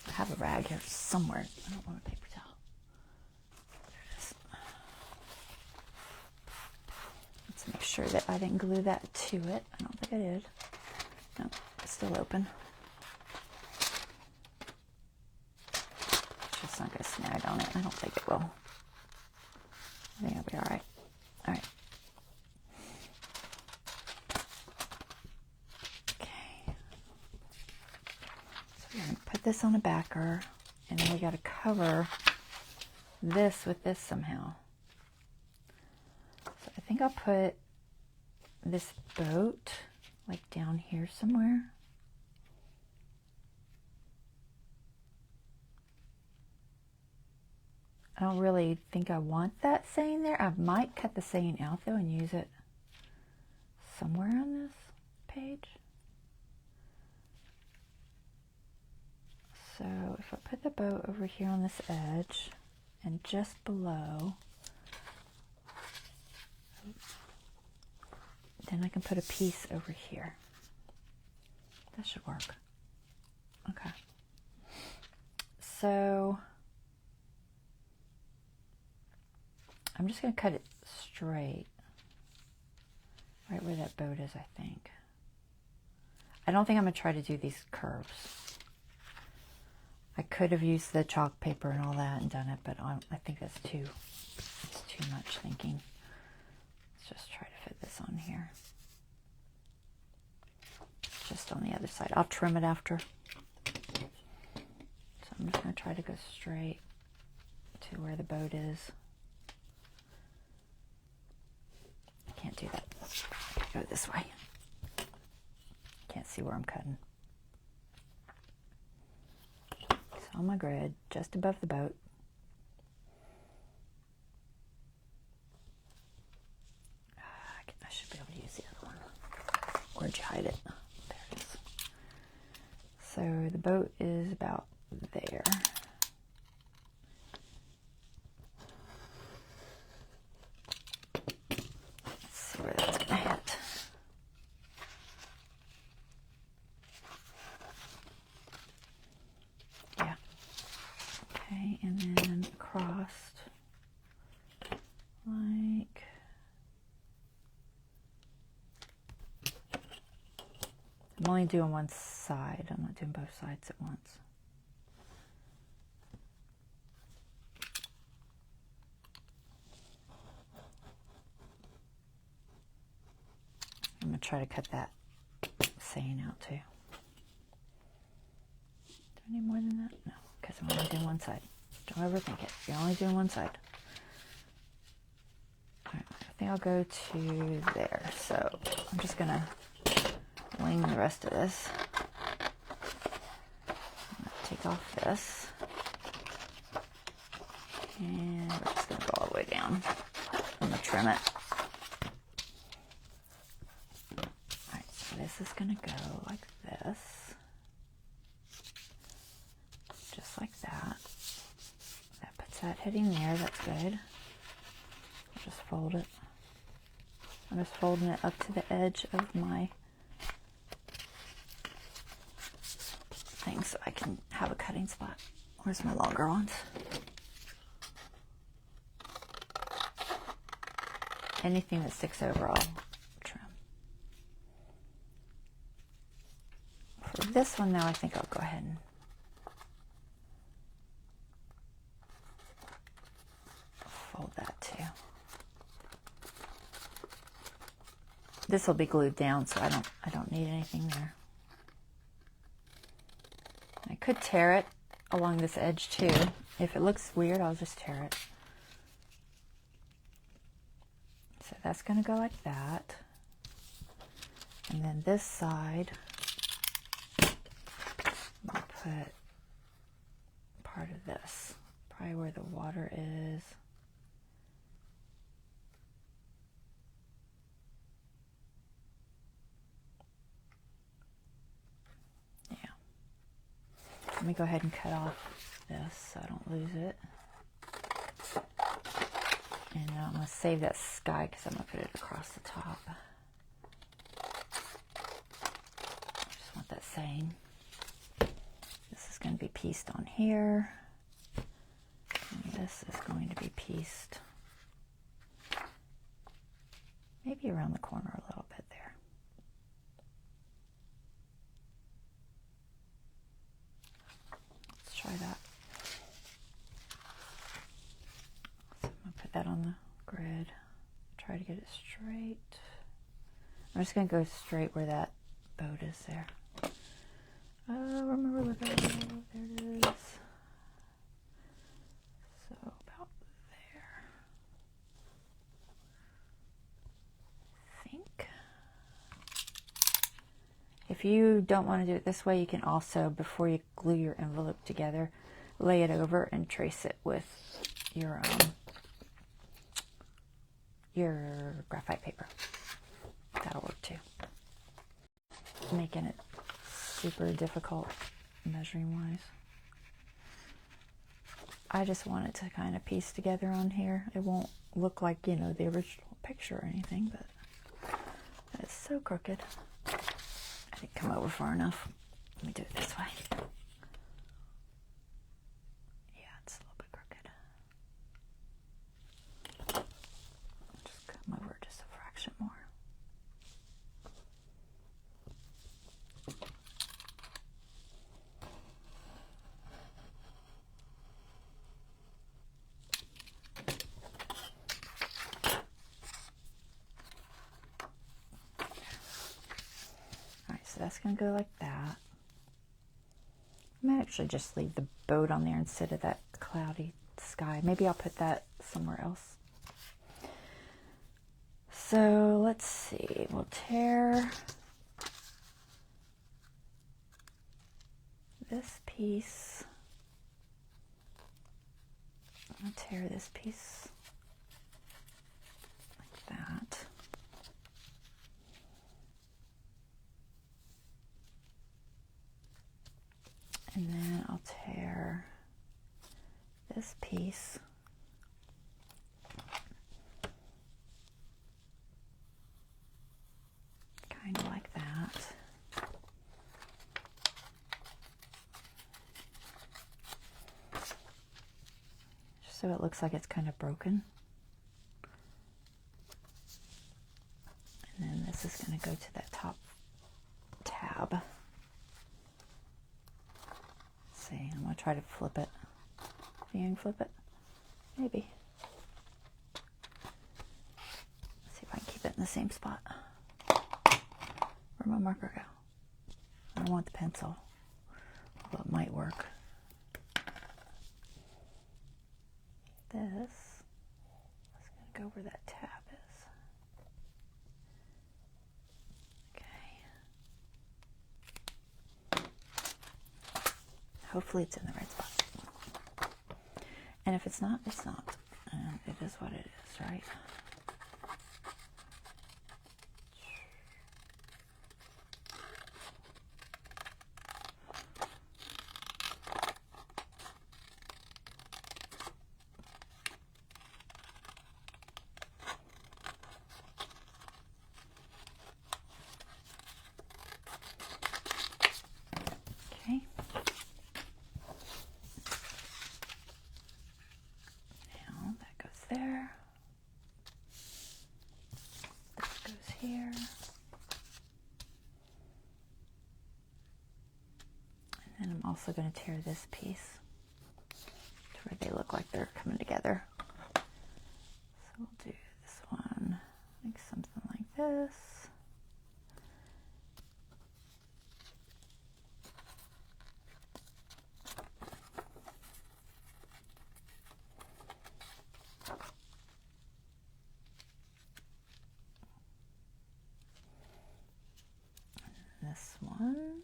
Speaker 1: I have a rag here somewhere. I don't want a paper towel. There it is. Let's make sure that I didn't glue that to it. I don't think I did. No, it's still open. It's just not going to snag on it. I don't think it will. I think it'll be all right. All right. Put this on a backer, and then we got to cover this with this somehow. So I think I'll put this boat like down here somewhere. I don't really think I want that saying there. I might cut the saying out though and use it somewhere on this page. So if I put the boat over here on this edge and just below, then I can put a piece over here. That should work. Okay. So I'm just going to cut it straight, right where that boat is, I think. I don't think I'm going to try to do these curves. I could have used the chalk paper and all that and done it, but I think that's too much thinking. Let's just try to fit this on here. Just on the other side. I'll trim it after. So I'm just going to try to go straight to where the boat is. I can't do that. I gotta go this way. Can't see where I'm cutting. On my grid, just above the boat. I should be able to use the other one. Where'd you hide it? There it is. So the boat is about there. Let's see where that's going to hit. Okay, and then across, like, I'm only doing one side. I'm not doing both sides at once. I'm going to try to cut that saying out too. Do I need more than that? No. Because I'm only doing one side. Don't overthink it. You're only doing one side. Alright, I think I'll go to there. So I'm just going to wing the rest of this. I'm going to take off this. And we're just going to go all the way down. I'm going to trim it. Alright, so this is going to go like this. Just like that. That puts that heading there. That's good. I'll just fold it. I'm just folding it up to the edge of my thing so I can have a cutting spot. Where's my longer ones? Anything that sticks over, I'll trim. this one now, I think I'll go ahead and fold that too. This will be glued down, so I don't need anything there. I could tear it along this edge too. If it looks weird, I'll just tear it. So that's going to go like that. And then this side, I'll put part of this, probably where the water is. Yeah. Let me go ahead and cut off this so I don't lose it. And I'm going to save that sky because I'm going to put it across the top. I just want that saying. This is going to be pieced on here. And this is going to be pieced maybe around the corner a little bit there. Let's try that. Put that on the grid. Try to get it straight. I'm just going to go straight where that boat is there. Remember where that is? There it is. So about there. I think. If you don't want to do it this way, you can also, before you glue your envelope together, lay it over and trace it with your graphite paper. That'll work too. Making it super difficult measuring wise. I just want it to kind of piece together on here. It won't look like, you know, the original picture or anything, but it's so crooked. I didn't come over far enough. Let me do it this way. Yeah, it's a little bit crooked. Just come over just a fraction more. Alright, so that's going to go like that. I might actually just leave the boat on there instead of that cloudy sky. Maybe I'll put that somewhere else. So let's see, we'll tear this piece. I'll tear this piece like that. And then I'll tear this piece kind of like that. Just so it looks like it's kind of broken. And then this is going to go to that top tab. Let's see, I'm going to try to flip it. You can flip it? Maybe. Let's see if I can keep it in the same spot. Where'd my marker go? I don't want the pencil, although it might work. This is going to go where that tab is. Okay. Hopefully it's in the right spot. And if it's not, it's not. And it is what it is, right? Okay. Now that goes there. And I'm also going to tear this piece to where they look like they're coming together. So we'll do this one, like something like this. This one.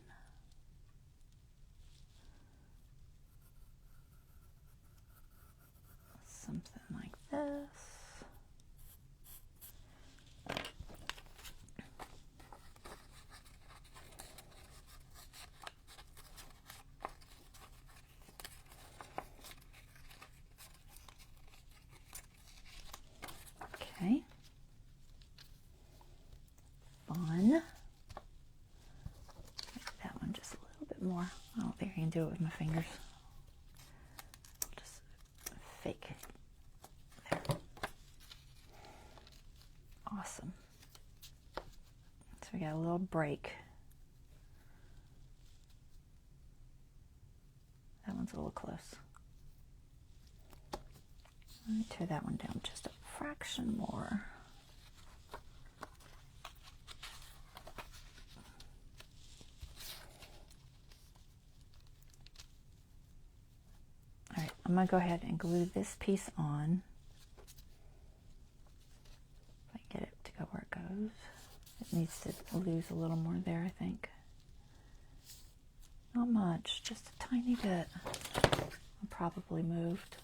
Speaker 1: Something like this. Okay. Fun. Make that one just a little bit more. I don't think I can do it with my fingers. Just fake it. There. Awesome. So we got a little break. That one's a little close. Let me tear that one down just a fraction more. All right, I'm going to go ahead and glue this piece on. If I can get it to go where it goes. It needs to lose a little more there, I think. Not much, just a tiny bit. I probably moved.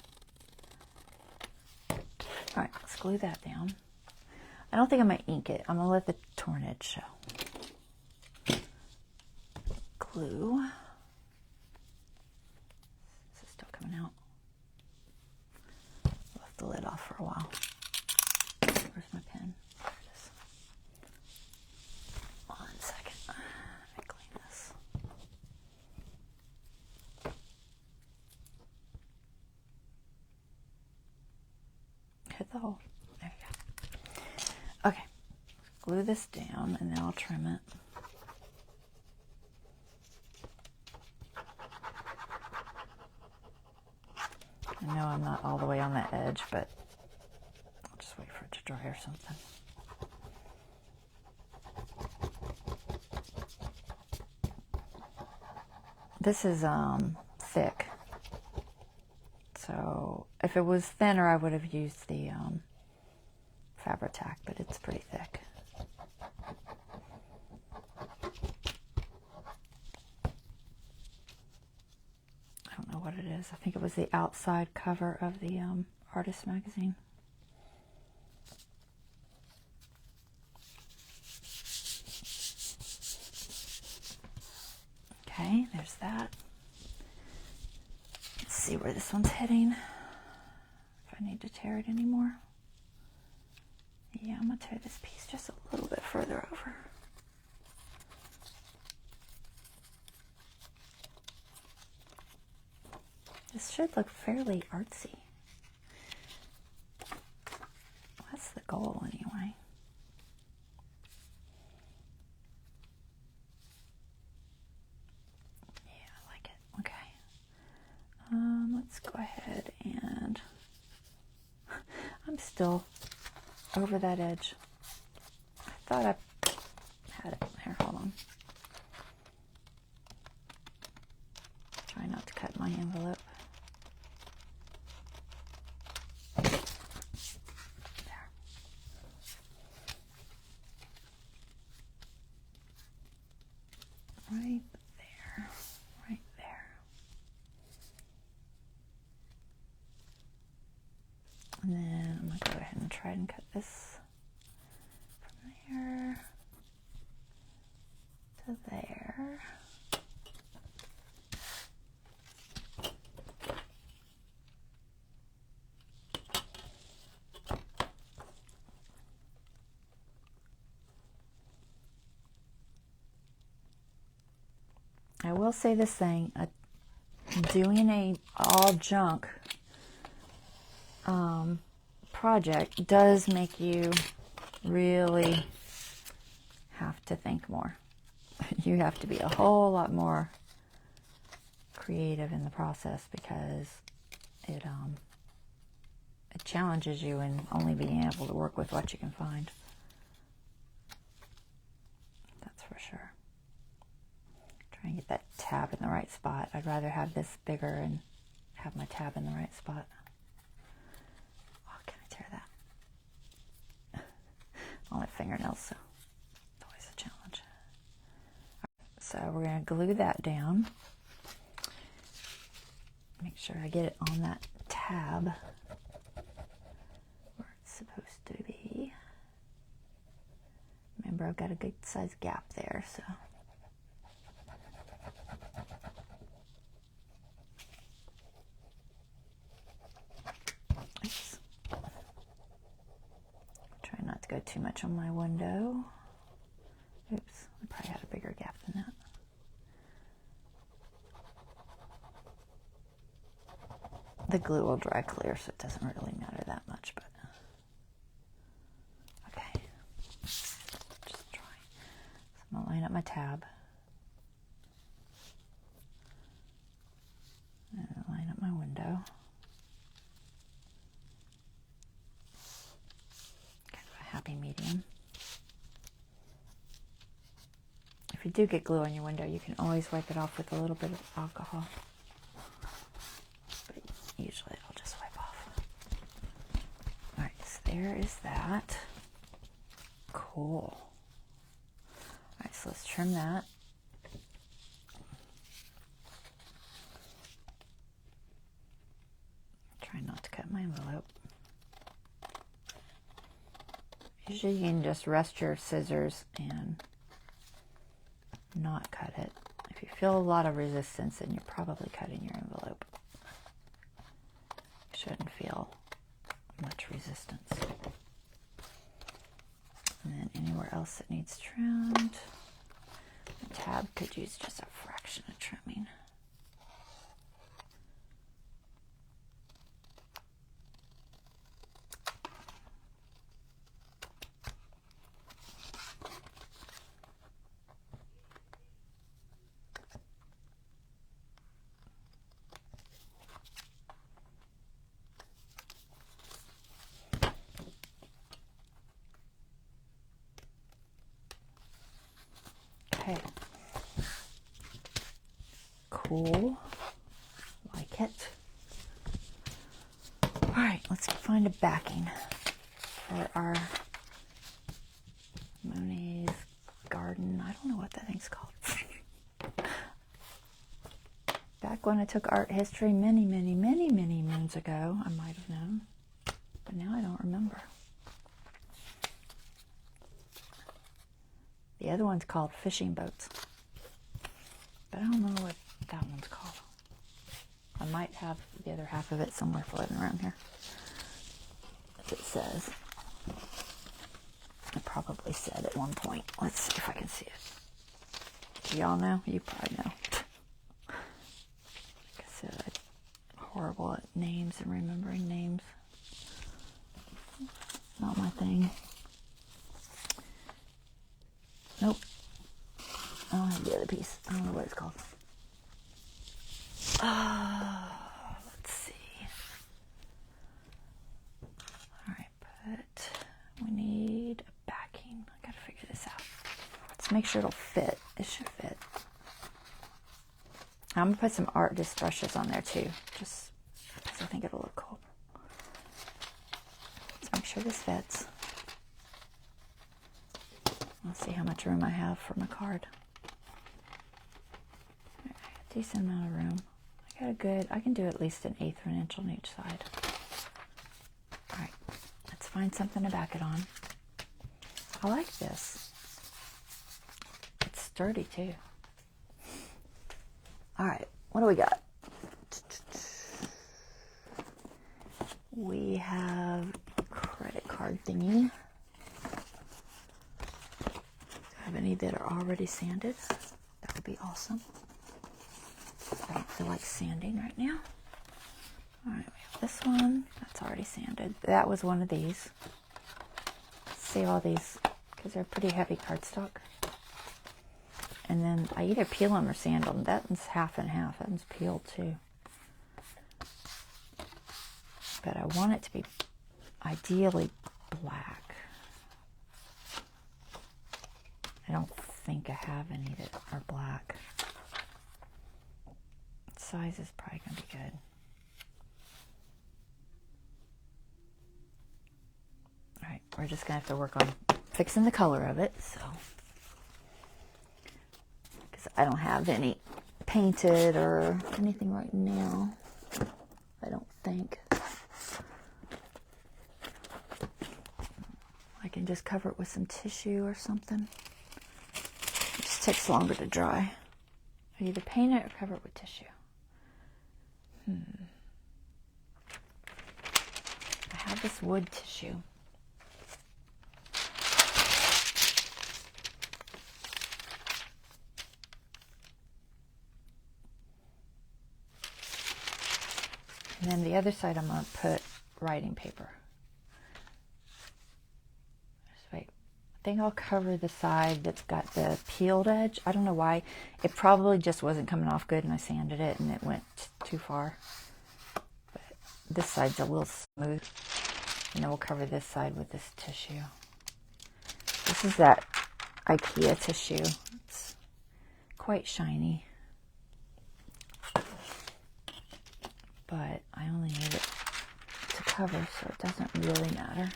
Speaker 1: All right, let's glue that down. I don't think I'm going to ink it. I'm going to let the torn edge show. Glue. This is still coming out. Left the lid off for a while. Where's my pen? There it is. 1 second. Let me clean this. Hit the hole. There you go. Okay. Glue this down and then I'll trim it. I know I'm not all the way on that edge, but I'll just wait for it to dry or something. This is thick. So if it was thinner, I would have used the Fabri-Tac, but it's pretty thick. I don't know what it is. I think it was the outside cover of the Artist magazine. Okay, there's that. Let's see where this one's hitting. If I need to tear it anymore. Yeah, I'm going to tear this piece just a little bit further over. This should look fairly artsy. That's the goal anyway. Yeah, I like it. Okay. Let's go ahead and I'm still over that edge. I thought I had it. Here, hold on. Try not to cut my envelope. Right there, right there. And then I'm going to go ahead and try and cut this from there to there. I will say this thing, doing a all junk project does make you really have to think more. You have to be a whole lot more creative in the process because it challenges you in only being able to work with what you can find. That's for sure. Try and get that tab in the right spot. I'd rather have this bigger and have my tab in the right spot. Oh, can I tear that? I don't have fingernails, so it's always a challenge. Right, so we're going to glue that down. Make sure I get it on that tab where it's supposed to be. Remember, I've got a good size gap there, so. Oops. Try not to go too much on my window. Oops, I probably had a bigger gap than that. The glue will dry clear, so it doesn't really matter that much, but okay. Just try. So I'm gonna line up my tab. And line up my window. Kind of a happy medium. If you do get glue on your window, you can always wipe it off with a little bit of alcohol. But usually it'll just wipe off. Alright, so there is that. Cool. Alright, so let's trim that. Try not to cut my envelope. Usually you can just rest your scissors and not cut it. If you feel a lot of resistance, then you're probably cutting your envelope. You shouldn't feel much resistance. And then anywhere else that needs trimmed, the tab could use just a fraction of trimming. Okay. Cool. Like it. Alright, let's find a backing for our Monet's garden. I don't know what that thing's called. Back when I took art history many moons ago, I might have known. But now I don't remember. The other one's called fishing boats. But I don't know what that one's called. I might have the other half of it somewhere floating around here. If it says. I probably said at one point. Let's see if I can see it. Do y'all know? You probably know. Like I said, I'm horrible at names and remembering names. Not my thing. Nope. I don't have the other piece. I don't know what it's called. Let's see. Alright, but we need a backing. I gotta figure this out. Let's make sure it'll fit. It should fit. I'm gonna put some artist brushes on there too, just because I think it'll look cool. Let's make sure this fits. Let's see how much room I have for my card. Right, decent amount of room. I got a good, I can do at least 1/8 of an inch on each side. Alright, let's find something to back it on. I like this. It's sturdy too. Alright, what do we got? We have a credit card thingy. Have any that are already sanded? That would be awesome. I don't feel like sanding right now. Alright, we have this one. That's already sanded. That was one of these. Let's save all these because they're pretty heavy cardstock. And then I either peel them or sand them. That one's half and half. That one's peeled too. But I want it to be ideally black. I don't think I have any that are black. Size is probably going to be good. All right, we're just going to have to work on fixing the color of it. So, because I don't have any painted or anything right now, I don't think. I can just cover it with some tissue or something. It just takes longer to dry. I either paint it or cover it with tissue. I have this wood tissue. And then the other side I'm going to put writing paper. Just wait. I think I'll cover the side that's got the peeled edge. I don't know why. It probably just wasn't coming off good and I sanded it and it went too far. But this side's a little smooth. And then we'll cover this side with this tissue. This is that IKEA tissue. It's quite shiny. But I only need it to cover, so it doesn't really matter.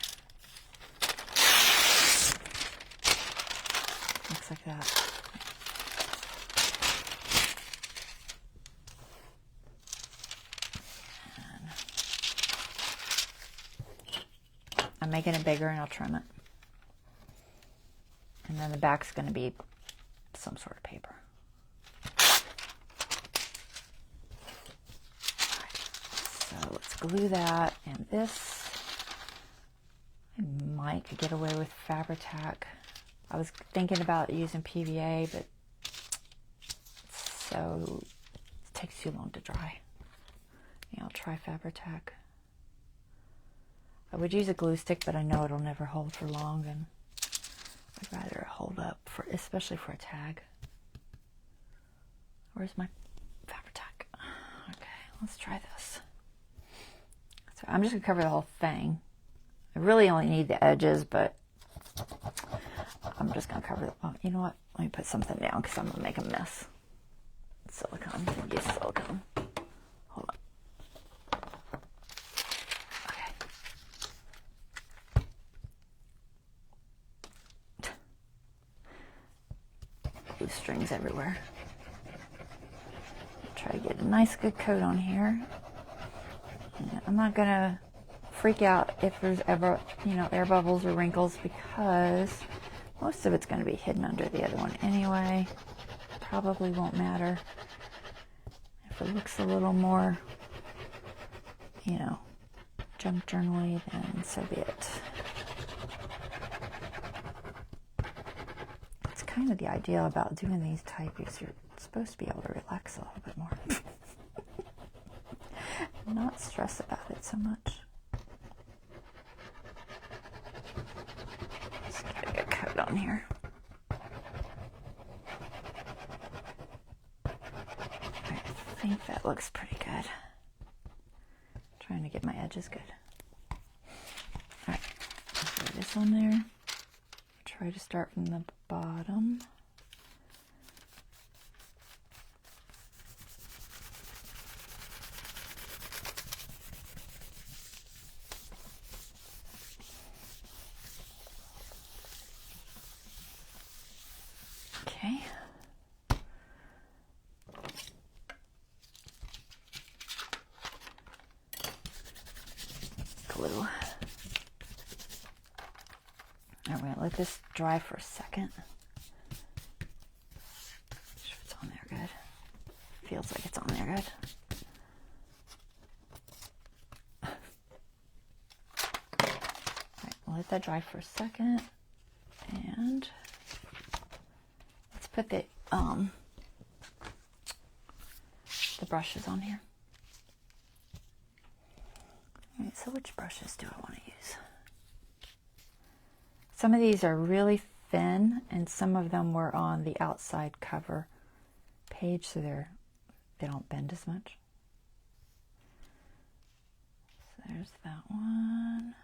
Speaker 1: Looks like that. And I'm making it bigger and I'll trim it. And then the back's going to be some sort of paper. So let's glue that, and this, I might could get away with Fabri-Tac. I was thinking about using PVA, but so it takes too long to dry. Yeah, I'll try Fabri-Tac. I would use a glue stick, but I know it'll never hold for long, and I'd rather it hold up, for, especially for a tag. Where's my Fabri-Tac? Okay, let's try this. So I'm just going to cover the whole thing. I really only need the edges, but I'm just going to cover it. Oh, you know what? Let me put something down because I'm going to make a mess. Silicone. Use silicone. Hold on. Okay. Glue strings everywhere. Try to get a nice good coat on here. I'm not going to freak out if there's ever, air bubbles or wrinkles because most of it's going to be hidden under the other one anyway. Probably won't matter. If it looks a little more, junk journal-y, then so be it. It's kind of the idea about doing these type is you're supposed to be able to relax a little bit more. Not stress about it so much. Just get a good coat on here. I think that looks pretty good. Trying to get my edges good. Alright, put this on there. Try to start from the bottom. Okay. Glue. I'm going to let this dry for a second. Make sure it's on there good. Feels like it's on there good. Alright, we'll let that dry for a second. And let's put the brushes on here. Alright, so which brushes do I want to use? Some of these are really thin, and some of them were on the outside cover page, so they don't bend as much. So there's that one.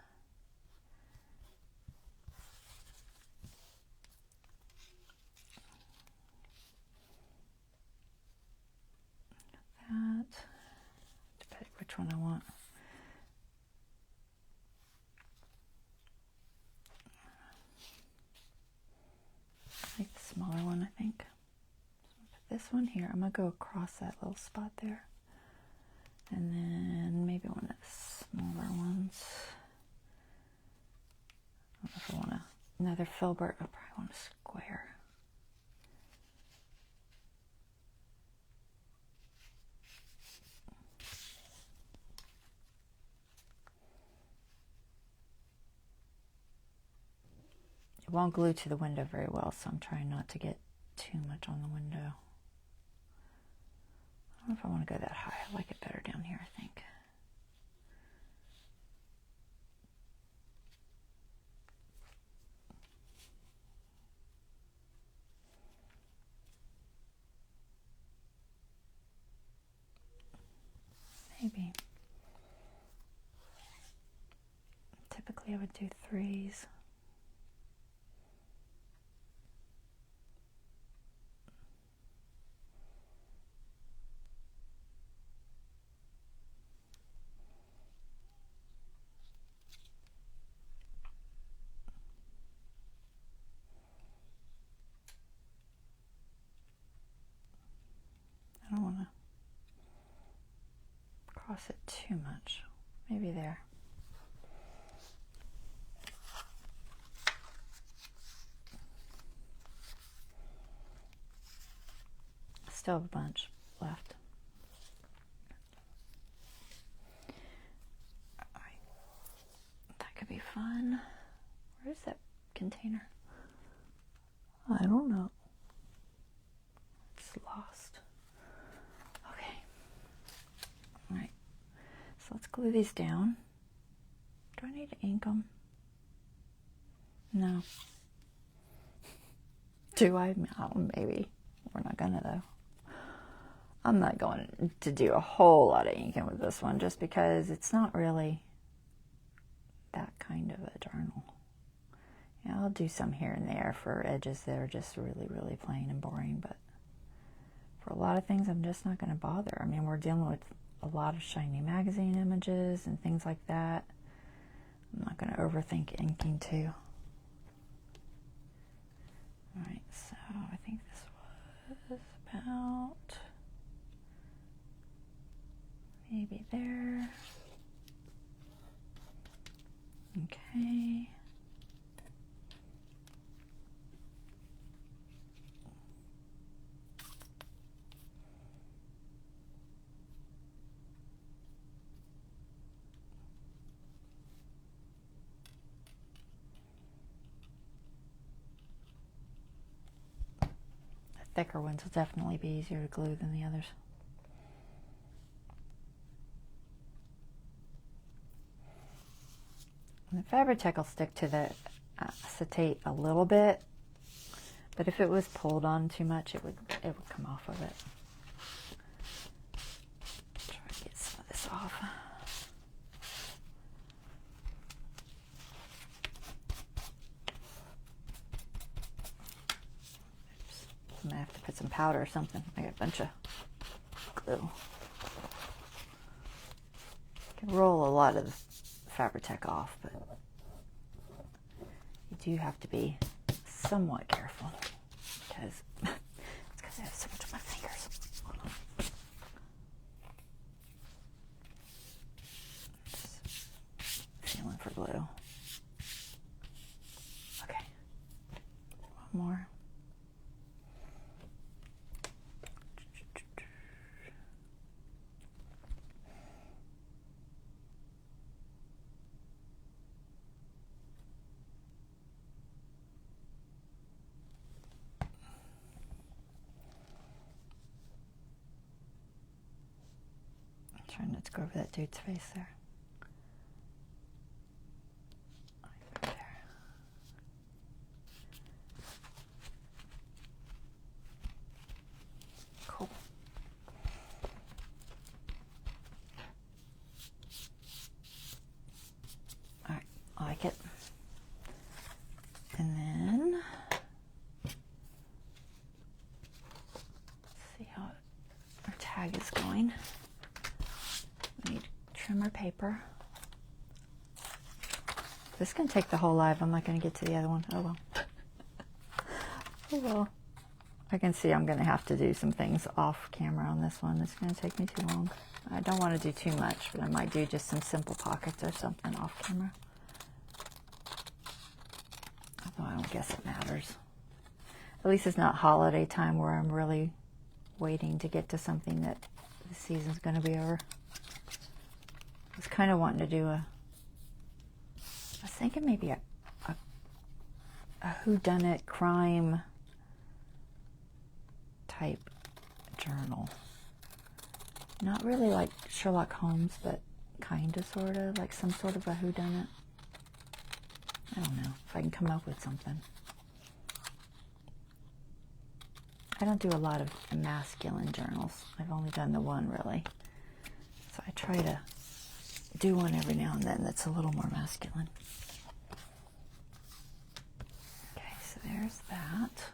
Speaker 1: That. Depending which one I want. I like the smaller one, I think. So put this one here. I'm going to go across that little spot there. And then maybe one of the smaller ones. I don't know if I want another filbert. I probably want a square. It won't glue to the window very well, so I'm trying not to get too much on the window. I don't know if I want to go that high. I like it better down here, I think. Maybe. Typically I would do 3s. I don't want to cross it too much. Maybe there. Still have a bunch left. All right. That could be fun. Where is that container? I don't know. It's lost. Okay. All right. So let's glue these down. Do I need to ink them? No. Do I? Oh, maybe. We're not gonna though. I'm not going to do a whole lot of inking with this one just because it's not really that kind of a journal. Yeah, I'll do some here and there for edges that are just really, really plain and boring, but for a lot of things, I'm just not going to bother. I mean, we're dealing with a lot of shiny magazine images and things like that. I'm not going to overthink inking too. All right, so I think this was about maybe there. Okay. The thicker ones will definitely be easier to glue than the others. And the Fabri-Tac will stick to the acetate a little bit, but if it was pulled on too much, it would come off of it. Try to get some of this off. Oops. I'm gonna have to put some powder or something. I got a bunch of glue. I can roll a lot of the Fabri-Tac off, but you do have to be somewhat careful because it's because I have so much on my fingers. Hold on. Just feeling for glue. Okay, one more. Trying not to go over that dude's face there. Right there. tag is going. We need to trim our paper. This is going to take the whole live. I'm not going to get to the other one. Oh well. Oh well. I can see I'm going to have to do some things off camera on this one. It's going to take me too long. I don't want to do too much, but I might do just some simple pockets or something off camera. Although I don't guess it matters. At least it's not holiday time where I'm really waiting to get to something that the season's going to be over. I was kind of wanting to do I was thinking maybe a whodunit crime type journal. Not really like Sherlock Holmes, but kind of, sort of, like some sort of a whodunit. I don't know if I can come up with something. I don't do a lot of masculine journals. I've only done the one, really. So I try to do one every now and then that's a little more masculine. Okay, so there's that.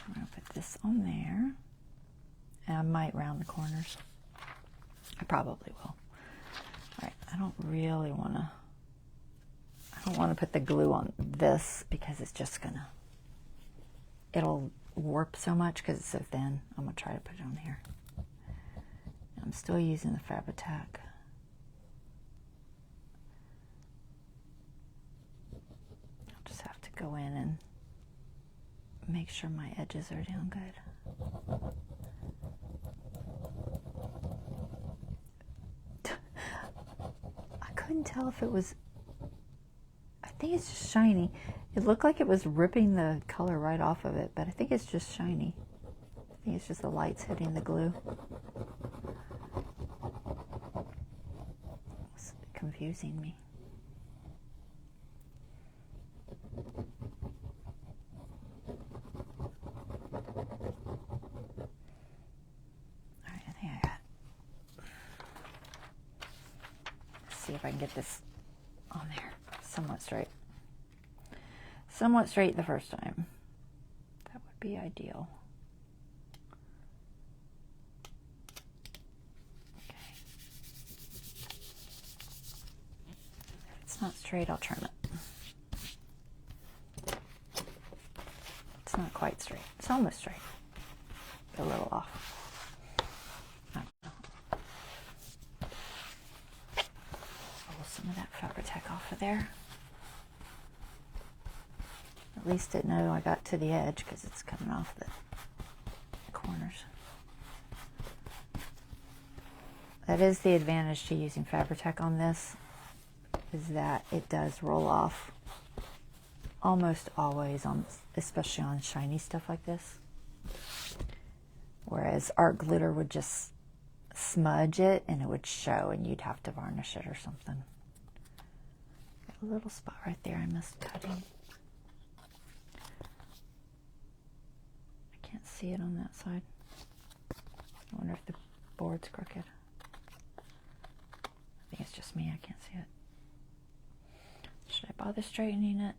Speaker 1: I'm going to put this on there. And I might round the corners. I probably will. Alright, I don't really want to... I don't want to put the glue on this because it's just going to... It'll warp so much because it's so thin. I'm going to try to put it on here. I'm still using the Fabri-Tac. I'll just have to go in and make sure my edges are down good. I couldn't tell if it was... I think it's just shiny. It looked like it was ripping the color right off of it, but I think it's just shiny. I think it's just the lights hitting the glue. It's confusing me. Alright, I think I got it. Let's see if I can get this on there somewhat straight. Somewhat straight the first time. That would be ideal. Okay. If it's not straight, I'll trim it. It's not quite straight. It's almost straight. A little off. I don't know. Pull some of that Fabri-Tac off of there. At least it know I got to the edge because it's coming off the corners. That is the advantage to using Fabri-Tac on this, is that it does roll off almost always, on, especially on shiny stuff like this. Whereas art glitter would just smudge it and it would show and you'd have to varnish it or something. Got a little spot right there I missed cutting. Can't see it on that side. I wonder if the board's crooked. I think it's just me, I can't see it. Should I bother straightening it?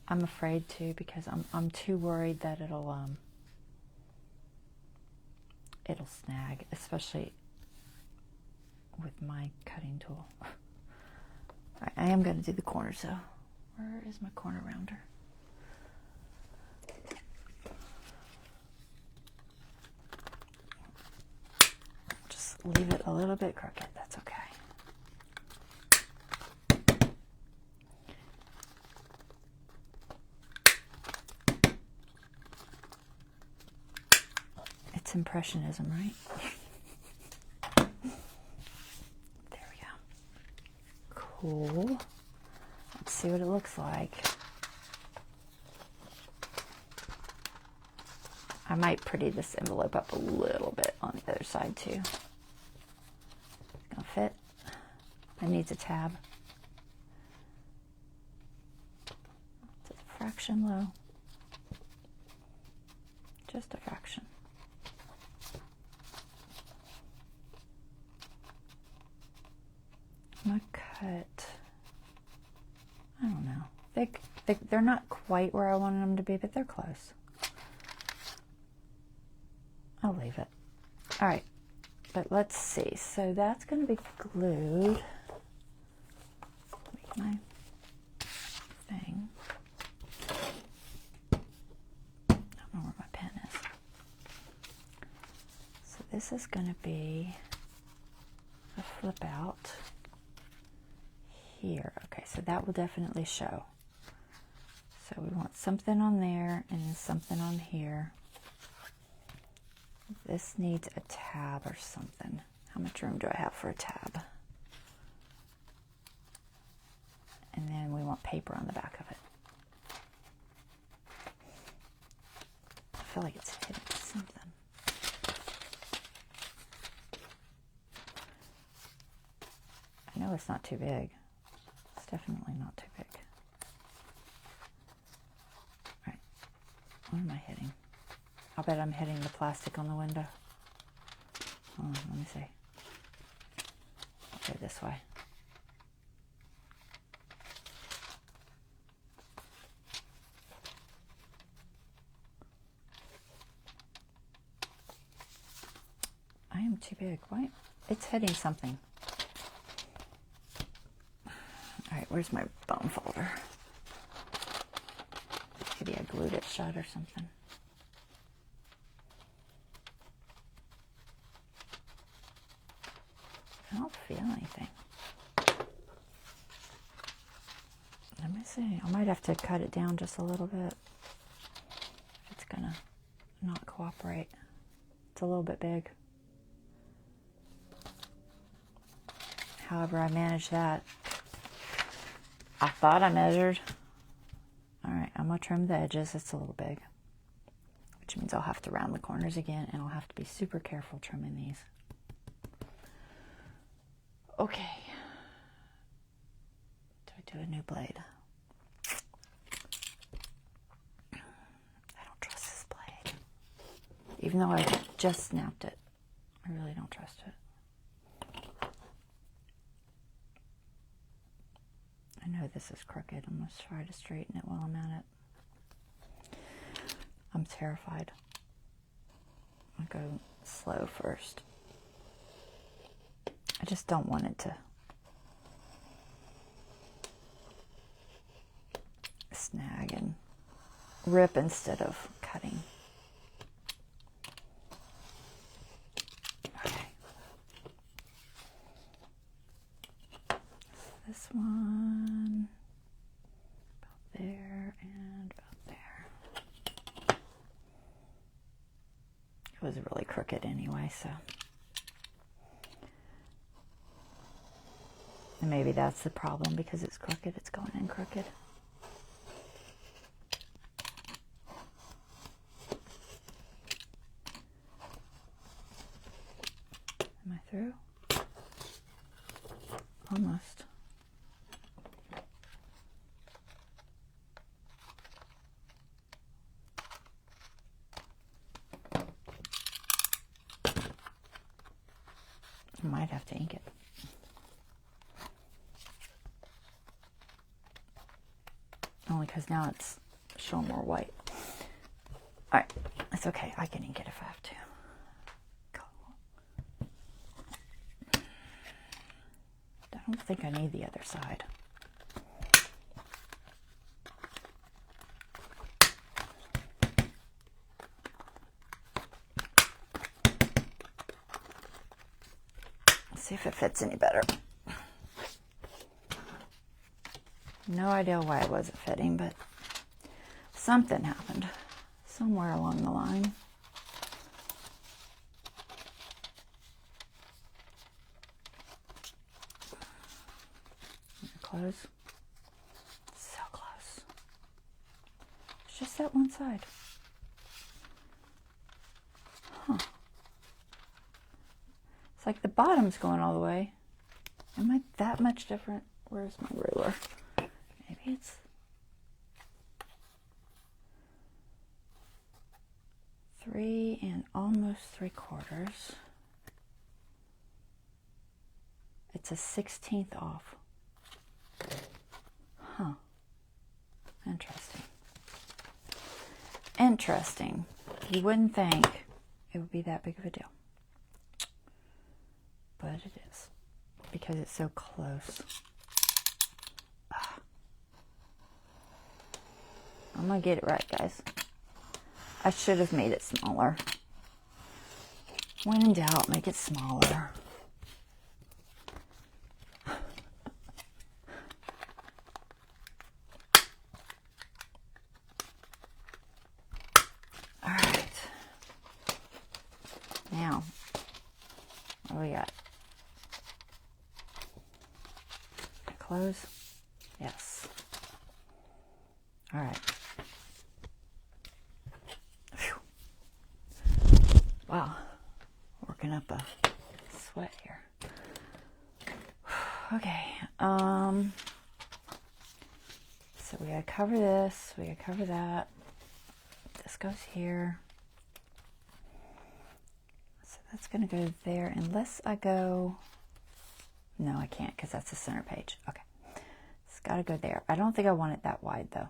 Speaker 1: I'm afraid to, because I'm too worried that it'll snag, especially with my cutting tool. Right, I am going to do the corners though. Where is my corner rounder? Just leave it a little bit crooked, that's okay. It's Impressionism, right? There we go. Cool. Let's see what it looks like. I might pretty this envelope up a little bit on the other side too. It's gonna fit. It needs a tab. It's a fraction low. Just a fraction. I'm gonna cut, I don't know. They're not quite where I wanted them to be, but they're close. I'll leave it. All right, but let's see. So that's going to be glued. Make my thing. I don't know where my pen is. So this is going to be a flip out here. Okay, so that will definitely show. So we want something on there and then something on here. This needs a tab or something. How much room do I have for a tab? And then we want paper on the back of it. I feel like it's hidden something. I know it's not too big. It's definitely not too big. All right, what am I hitting? I'll bet I'm hitting the plastic on the window. Hold on, let me see. I'll go this way. I am too big. Why? It's hitting something. All right, where's my bone folder? Maybe I glued it shut or something. I don't feel anything. Let me see. I might have to cut it down just a little bit. It's gonna not cooperate. It's a little bit big. However, I managed that. I thought I measured. All right, I'm gonna trim the edges. It's a little big, which means I'll have to round the corners again, and I'll have to be super careful trimming these. Okay. Do I do a new blade? I don't trust this blade. Even though I just snapped it, I really don't trust it. I know this is crooked. I'm going to try to straighten it while I'm at it. I'm terrified. I'll go slow first. I just don't want it to snag and rip instead of cutting. Okay. So this one, about there and about there. It was really crooked anyway, so. And maybe that's the problem, because it's crooked, it's going in crooked. Am I through? Almost. I might have to ink it. Only because now it's showing more white. All right, it's okay. I can ink it if I have to. Cool. I don't think I need the other side. Let's see if it fits any better. No idea why it wasn't fitting, but something happened somewhere along the line. Close. So close. It's just that one side. Huh. It's like the bottom's going all the way. Am I that much different? Where's my ruler? Maybe it's 3 and almost 3/4. It's a 1/16 off. Huh. Interesting. Interesting. You wouldn't think it would be that big of a deal. But it is, because it's so close. I'm gonna get it right, guys. I should have made it smaller. When in doubt, make it smaller. All right. Now, what do we got? Close? Yes. All right. Whew. Wow. Working up a sweat here. Okay. So we gotta cover this. We gotta cover that. This goes here. So that's gonna go there unless I go. No, I can't because that's the center page. Okay. It's got to go there. I don't think I want it that wide though.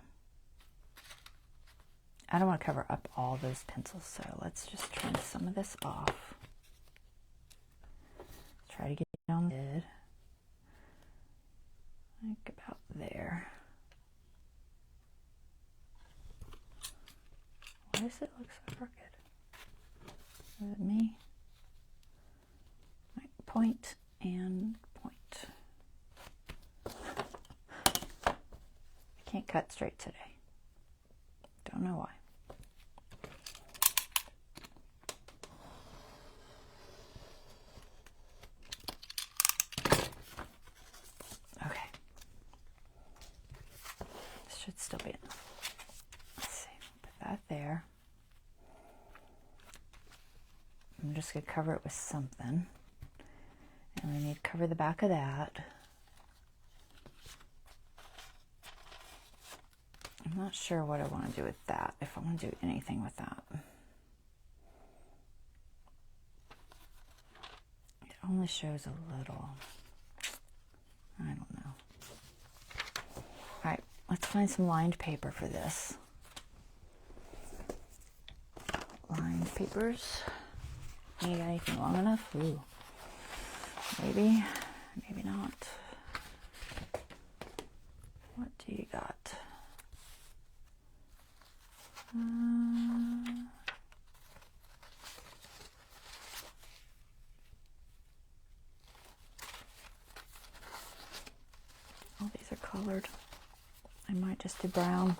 Speaker 1: I don't want to cover up all those pencils, so let's just trim some of this off. Try to get it on the lid. Like about there. Why does it look so crooked? Is it me? Right, point and point. I can't cut straight today. Don't know why. Okay. This should still be enough. Let's see. Put that there. I'm just going to cover it with something. And we need to cover the back of that. I'm not sure what I want to do with that, if I want to do anything with that. It only shows a little. I don't know. Alright, let's find some lined paper for this. Lined papers. You got anything long enough? Ooh. Maybe, maybe not. What do you got? Oh, these are colored. I might just do brown.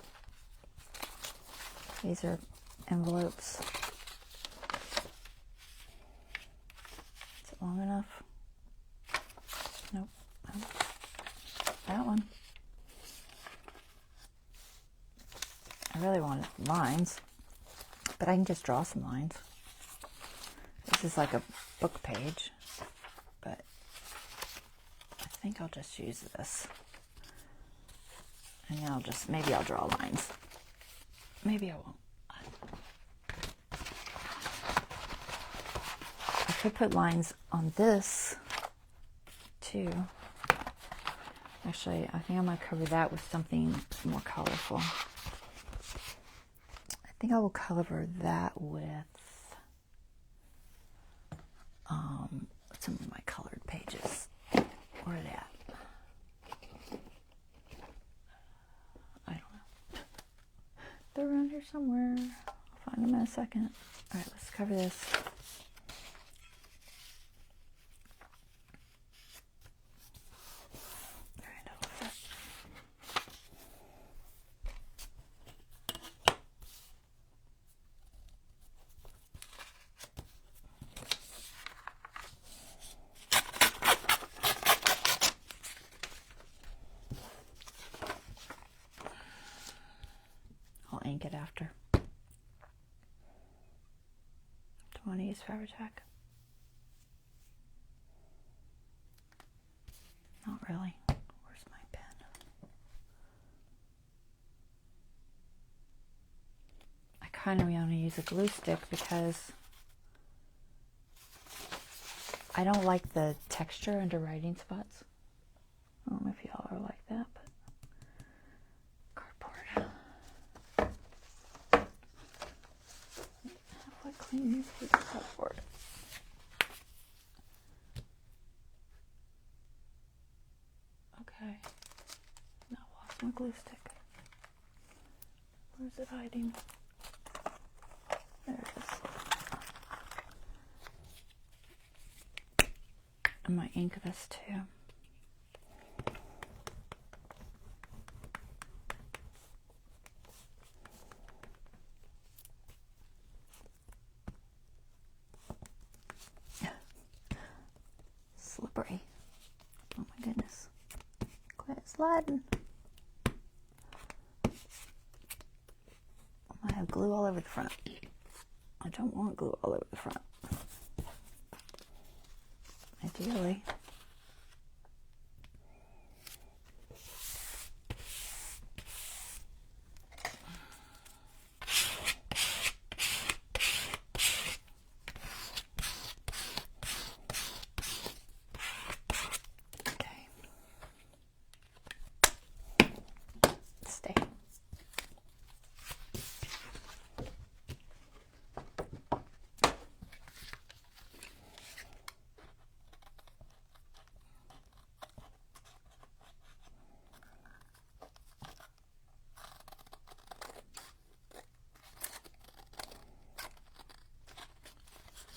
Speaker 1: These are envelopes. Is it long enough? Nope. Nope. That one. I really wanted lines, but I can just draw some lines. This is like a book page, but I think I'll just use this. And then I'll just, maybe I'll draw lines. Maybe I won't. I could put lines on this too. Actually, I think I'm going to cover that with something more colorful. I think I will cover that with some of my colored pages. Where are they at? I don't know. They're around here somewhere. I'll find them in a second. All right, let's cover this. I'll ink it after. 20 is Fabri-Tac. Not really. Where's my pen? I kind of want to use a glue stick because I don't like the texture under writing spots. I don't know if y'all are like that, but cardboard. Halfway clean newspaper cardboard. Okay. Now I lost my glue stick. Where's it hiding? There it is. I might ink this too. Slippery. Oh my goodness. Quit sliding. I have glue all over the front. I don't want glue all over the front. Ideally.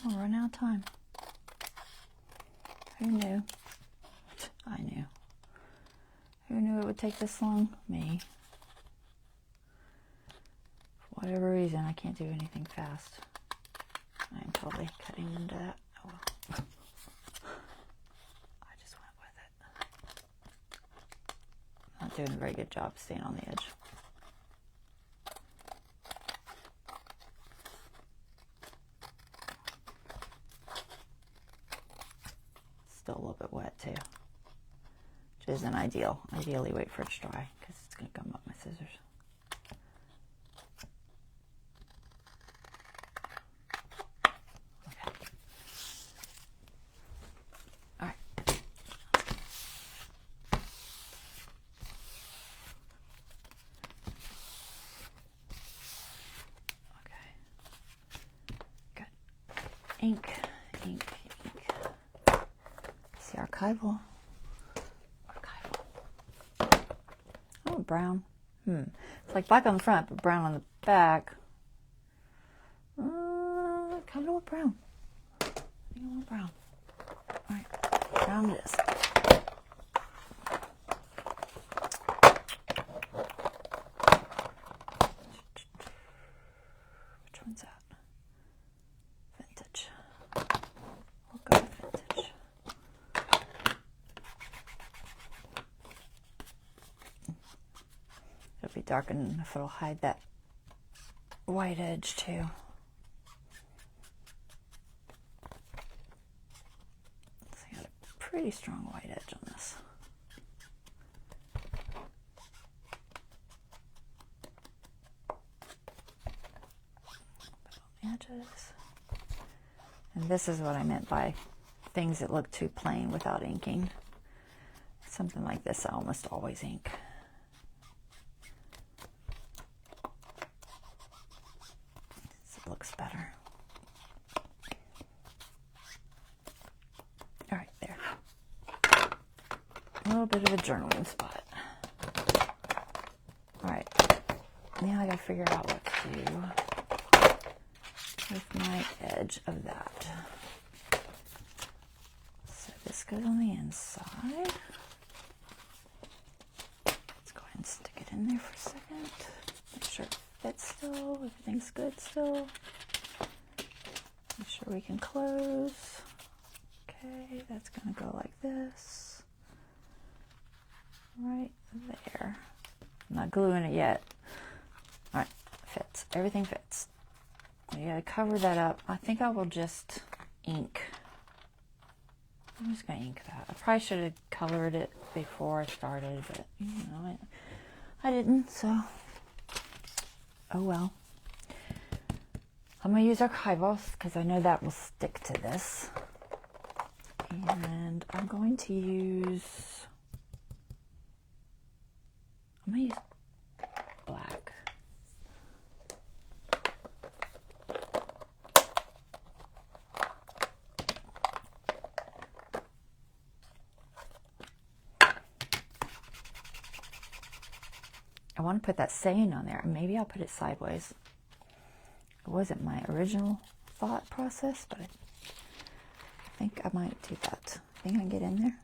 Speaker 1: We'll run out of time. Who knew? I knew. Who knew it would take this long? Me. For whatever reason, I can't do anything fast. I am totally cutting into that. Oh well. I just went with it. Not doing a very good job staying on the edge. Still a little bit wet too, which isn't ideal. Ideally wait for it to dry because it's going to gum up my scissors. Okay. All right. Okay. Good. Ink. Archival. Oh, brown. It's like black on the front, but brown on the back. Kind of want brown. I think I want brown. All right, brown it is. Which one's that? Vintage. We'll go with vintage. It'll be dark enough, it'll hide that white edge too. So I got a pretty strong white edge on this. Put on the edges. And this is what I meant by things that look too plain without inking. Something like this I almost always ink. Looks better. All right, there. A little bit of a journaling spot. All right, now I gotta figure out what to do with my edge of that. So this goes on the inside. Let's go ahead and stick it in there for a second. Make sure it fits still, everything's good still. Make sure we can close. Okay, that's gonna go like this. Right there. I'm not gluing it yet. All right, fits. Everything fits. We gotta cover that up. I think I will just ink. I'm just gonna ink that. I probably should have colored it before I started, but you know, I didn't, so oh well. I'm going to use archivals because I know that will stick to this. And I'm going to use, black. I want to put that saying on there. Maybe I'll put it sideways. It wasn't my original thought process, but I think I might do that. I think I can get in there.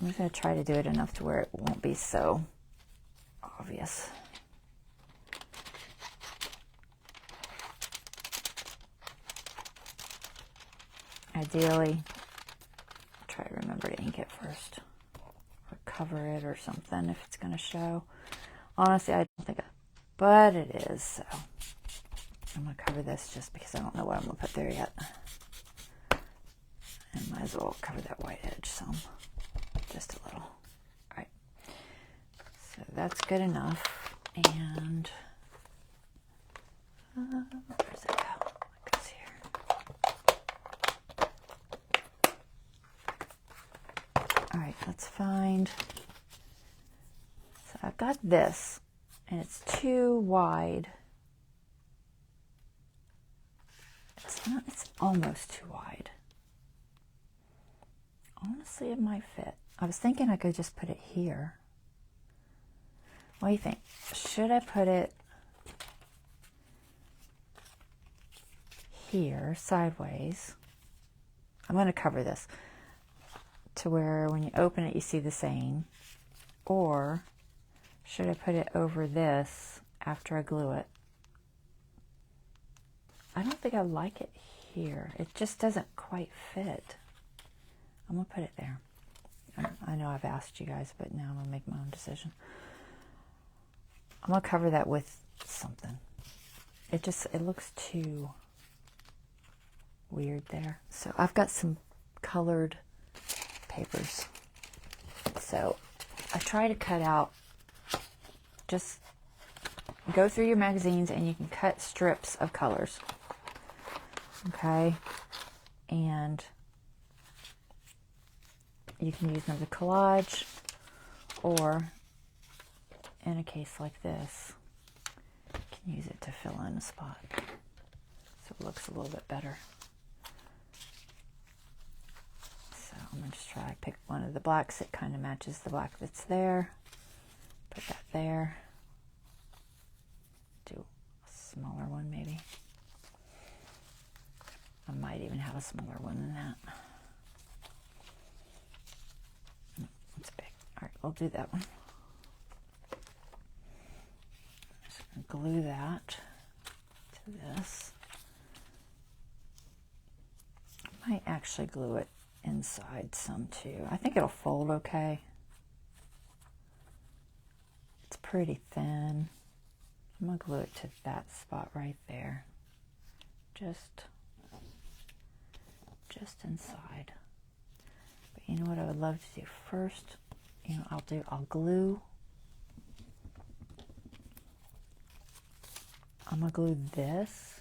Speaker 1: I'm just going to try to do it enough to where it won't be so obvious. Ideally, try to remember to ink it first, or cover it or something if it's going to show. Honestly, I don't think but it is, so I'm going to cover this just because I don't know what I'm going to put there yet. And might as well cover that white edge some, just a little. All right, so that's good enough. And where's it go? It goes here. All right, let's find. So I've got this, and it's too wide. It's not. It's almost too wide. Honestly, it might fit. I was thinking I could just put it here. What do you think? Should I put it here, sideways? I'm going to cover this to where when you open it, you see the saying. Or should I put it over this after I glue it? I don't think I like it here. It just doesn't quite fit. I'm going to put it there. I know I've asked you guys, but now I'm going to make my own decision. I'm going to cover that with something. It looks too weird there. So I've got some colored papers. So I try to cut out, just go through your magazines and you can cut strips of colors. Okay? And you can use another collage, or in a case like this, you can use it to fill in a spot so it looks a little bit better. So I'm going to just try to pick one of the blacks that kind of matches the black that's there. Put that there. Do a smaller one maybe. I might even have a smaller one than that. It's big. All right, we'll do that one. Just going to glue that to this. I might actually glue it inside some too. I think it'll fold okay. It's pretty thin. I'm going to glue it to that spot right there. Just inside. But you know what I would love to do first? You know, I'll glue. I'm going to glue this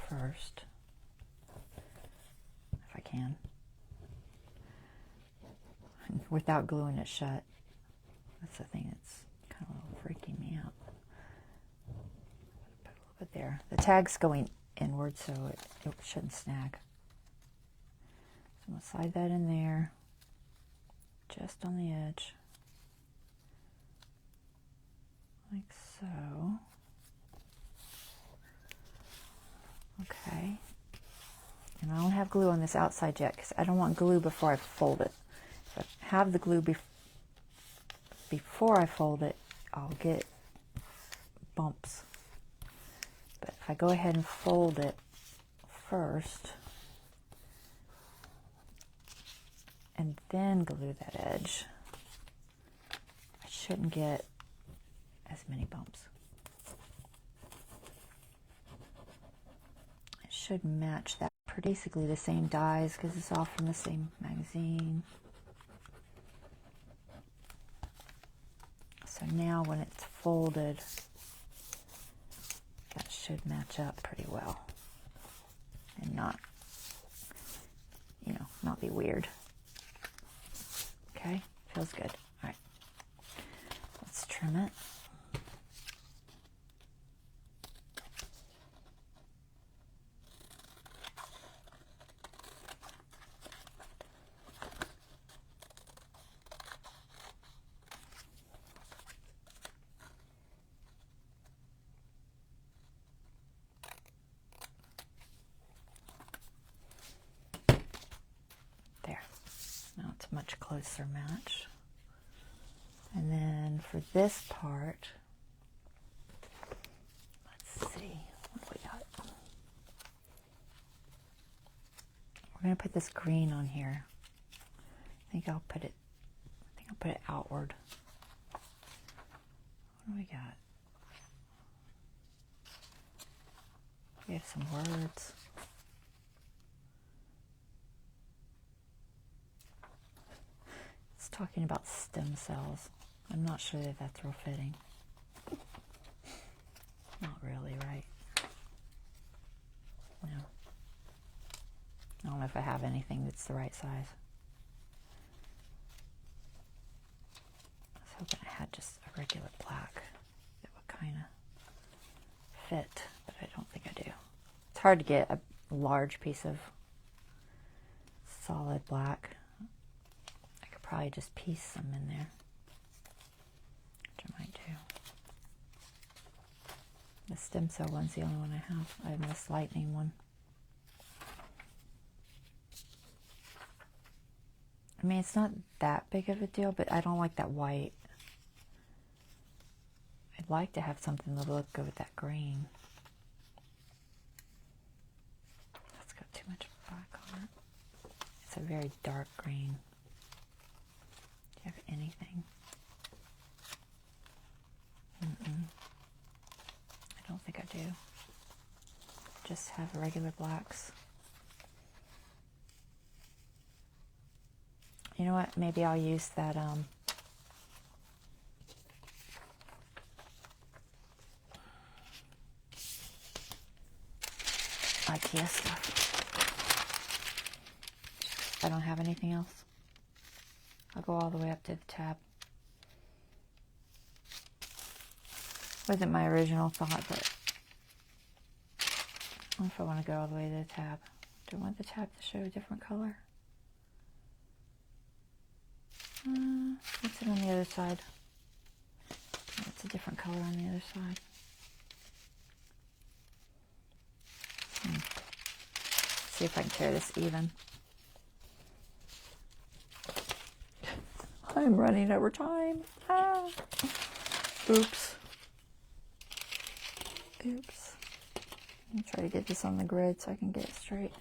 Speaker 1: first, if I can, without gluing it shut. That's the thing that's kind of a little freaking me out. Put a little bit there. The tag's going inward, so it shouldn't snag. So I'm going to slide that in there, just on the edge, like so. Okay. And I don't have glue on this outside yet because I don't want glue before I fold it. If I have the glue before I fold it, I'll get bumps. But if I go ahead and fold it first, and then glue that edge, I shouldn't get as many bumps. It should match that. Basically the same dies because it's all from the same magazine. So now when it's folded, that should match up pretty well and not, you know, not be weird. Okay, feels good. All right, let's trim it. closer match. And then for this part, let's see what we got. We're going to put this green on here. I think I'll put it outward. What do we got? We have some words. It's talking about stem cells. I'm not sure that that's real fitting. Not really, right? No. I don't know if I have anything that's the right size. I was hoping I had just a regular black that would kind of fit, but I don't think I do. It's hard to get a large piece of solid black. I could probably just piece some in there, which I might do. The stem cell one's the only one I have. I have this lightning one. I mean, it's not that big of a deal, but I don't like that white. I'd like to have something that look good with that green. That's got too much black on it. It's a very dark green. Do you have anything? I don't think I do. Just have regular blacks. You know what? Maybe I'll use that IKEA stuff. I don't have anything else. I'll go all the way up to the tab. Wasn't my original thought, but I don't know if I want to go all the way to the tab. Do I want the tab to show a different color? What's it on the other side? Oh, it's a different color on the other side. See if I can tear this even. I'm running over time. Ah. Oops. Oops. Let me try to get this on the grid so I can get it straight.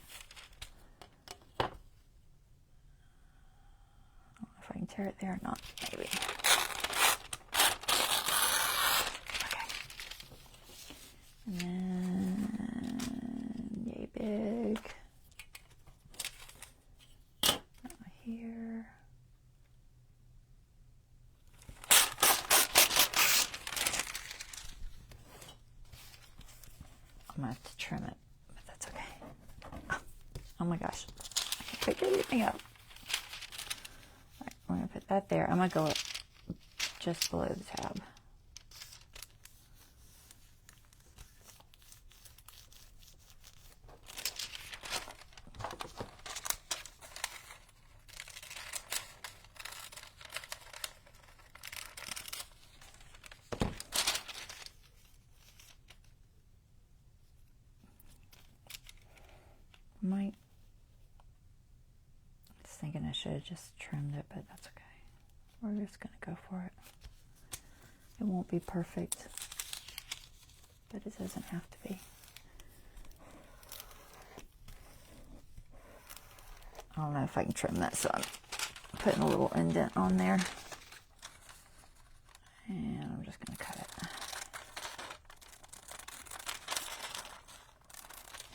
Speaker 1: I don't know if I can tear it there or not. Maybe. Okay. And then, yay big. Here. I'm gonna have to trim it, but that's okay. Oh my gosh, I can't pick anything up. All right, we're gonna put that there. I'm gonna go up just below the tab. Might. I was thinking I should have just trimmed it, but that's okay. We're just gonna go for it. It won't be perfect, but it doesn't have to be. I don't know if I can trim that, so I'm putting a little indent on there. And I'm just gonna cut it.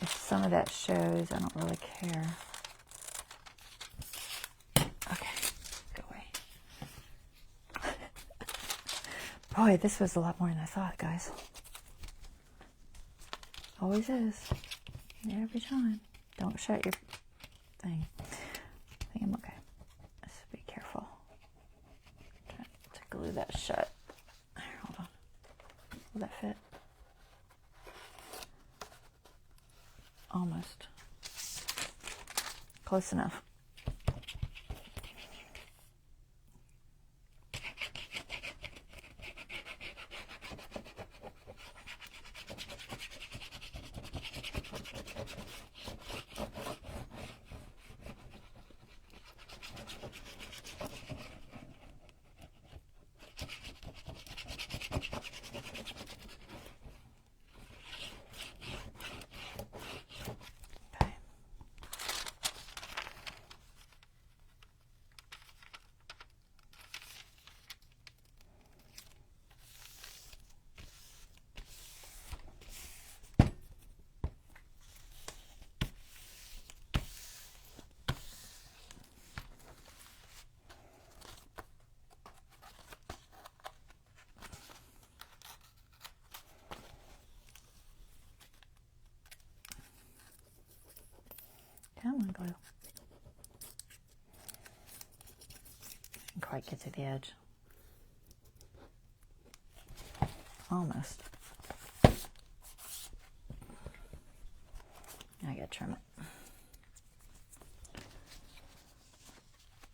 Speaker 1: If some of that shows, I don't really care. Okay, go away. Boy, this was a lot more than I thought, guys. Always is. Every time. Don't shut your thing. I think I'm okay. Just be careful. Try to glue that shut. Hold on. Will that fit? Almost. Close enough. Come on, glue. Didn't quite get to the edge. Almost. I gotta trim it.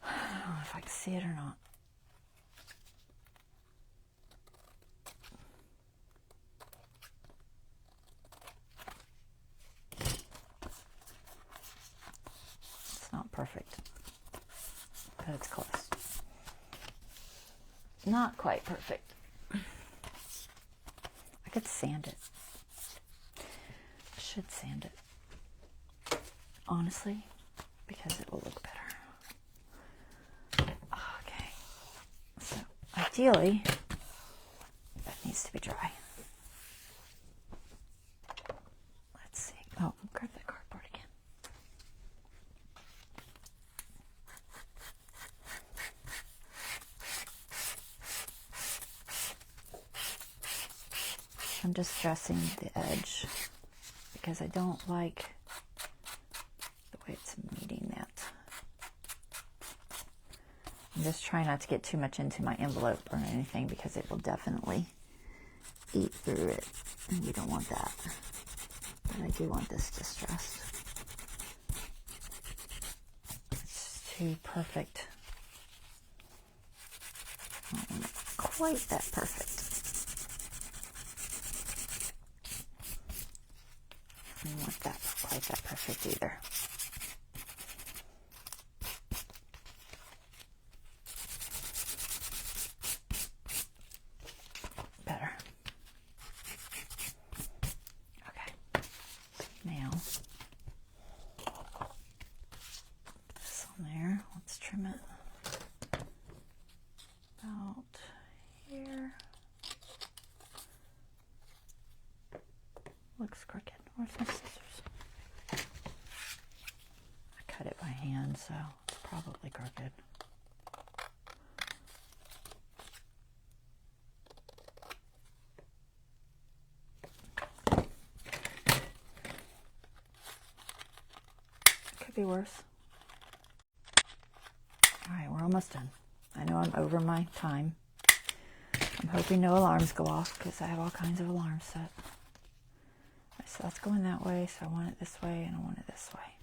Speaker 1: I don't know if I can see it or not. It's not perfect, but it's close. Not quite perfect. I could sand it. I should sand it. Honestly, because it will look better. Okay, so ideally, that needs to be dry. Let's see. Oh, grab that cardboard again. I'm just stressing the edge because I don't like the way it's meeting that. I'm just trying not to get too much into my envelope or anything because it will definitely eat through it, and we don't want that. But I do want this distressed. It's too perfect. I don't want it quite that perfect. I don't want that quite that perfect either. Better. Okay. Now, put this on there. Let's trim it about here. Looks crooked. Where's my scissors? I cut it by hand, so it's probably crooked. Could be worse. Alright, we're almost done. I know I'm over my time. I'm hoping no alarms go off because I have all kinds of alarms set. So that's going that way, so I want it this way and I want it this way.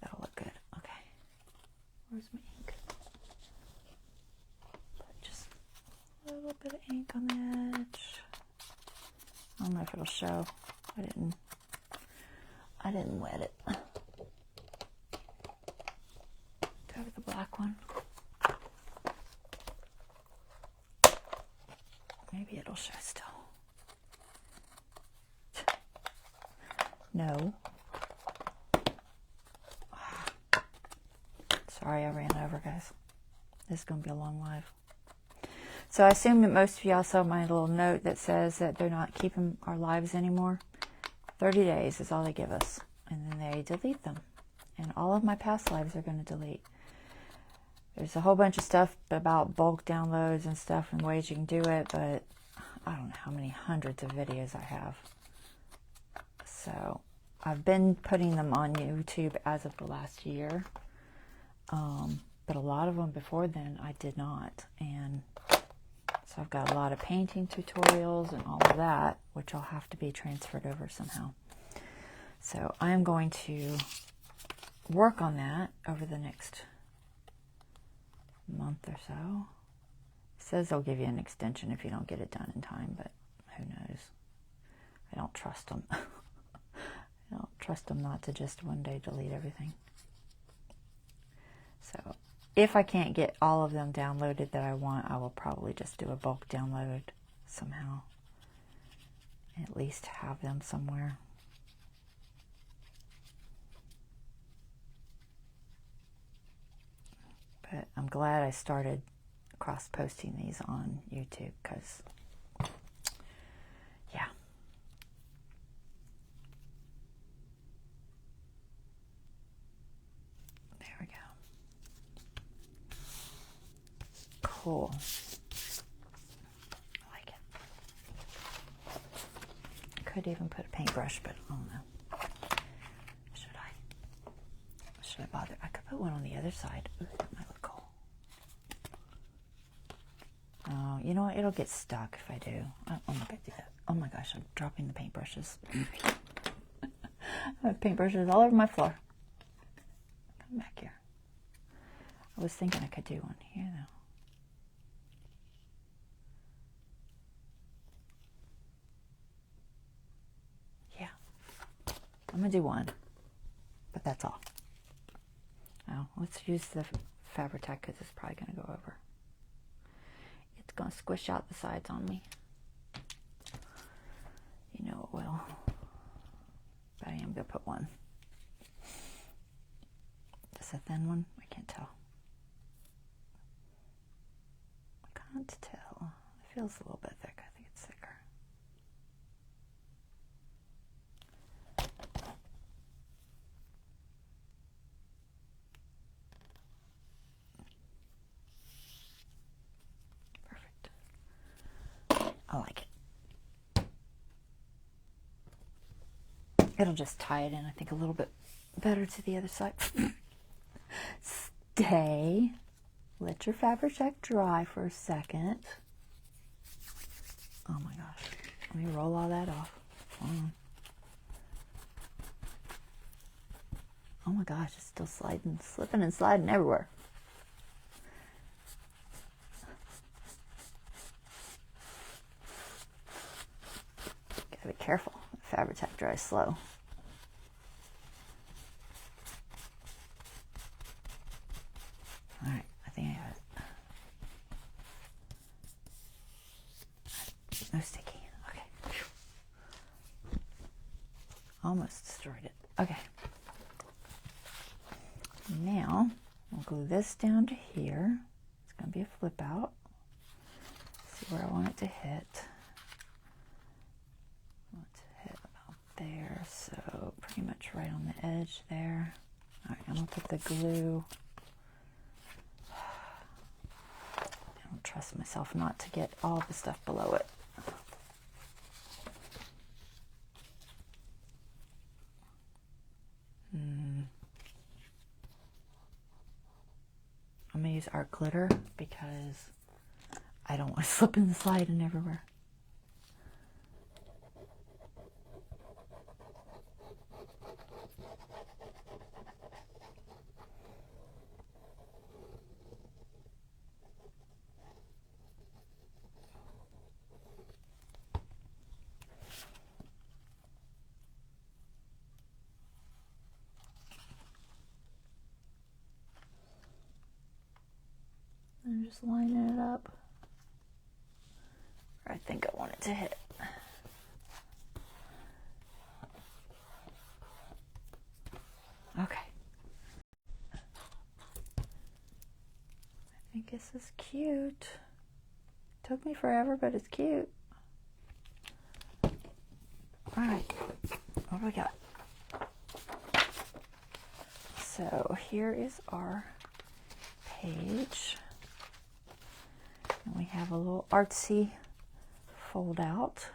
Speaker 1: That'll look good. Okay. Where's my ink? Put just a little bit of ink on the edge. I don't know if it'll show. I didn't wet it. Go with the black one. Maybe it'll show still. No. Sorry, I ran over, guys. This is going to be a long live. So I assume that most of y'all saw my little note that says that they're not keeping our lives anymore. 30 days is all they give us. And then they delete them. And all of my past lives are going to delete. There's a whole bunch of stuff about bulk downloads and stuff and ways you can do it, but I don't know how many hundreds of videos I have. So I've been putting them on YouTube as of the last year. But a lot of them before then I did not. And so I've got a lot of painting tutorials and all of that, which will have to be transferred over somehow. So I'm going to work on that over the next month or so. It says they'll give you an extension if you don't get it done in time, but who knows? I don't trust them. I don't trust them not to just one day delete everything. So if I can't get all of them downloaded that I want, I will probably just do a bulk download somehow. At least have them somewhere. But I'm glad I started cross-posting these on YouTube because, yeah. There we go. Cool. I like it. I could even put a paintbrush, but I don't know. Should I? really bother. I could put one on the other side. Ooh, that might look cool. Oh, you know what? It'll get stuck if I do. I'm not going to do that. Oh my gosh, I'm dropping the paintbrushes. I have paintbrushes all over my floor. Come back here. I was thinking I could do one here though. Yeah. I'm going to do one. But that's all. Now, let's use the Fabri-Tac because it's probably going to go over. It's going to squish out the sides on me. You know it will. But I am going to put one. Is this a thin one? I can't tell. I can't tell. It feels a little bit thick. I think it's thicker. I like it. It'll just tie it in, I think, a little bit better to the other side. Stay. Let your Fabri-Tac dry for a second. Oh my gosh. Let me roll all that off. Oh my gosh, it's still sliding, slipping and sliding everywhere. Gotta be careful. Fabri-Tac dries slow. Alright, I think I have it. No sticky. Okay. Almost destroyed it. Okay. Now, we'll glue this down to here. It's going to be a flip out. See where I want it to hit. There, so pretty much right on the edge there. All right, I'm gonna put the glue. I don't trust myself not to get all the stuff below it. I'm gonna use art glitter because I don't want to slip and slide and everywhere. I'm just lining it up where I think I want it to hit. Okay. I think this is cute. Took me forever, but it's cute. Alright, what do we got? So here is our page. And we have a little artsy fold out.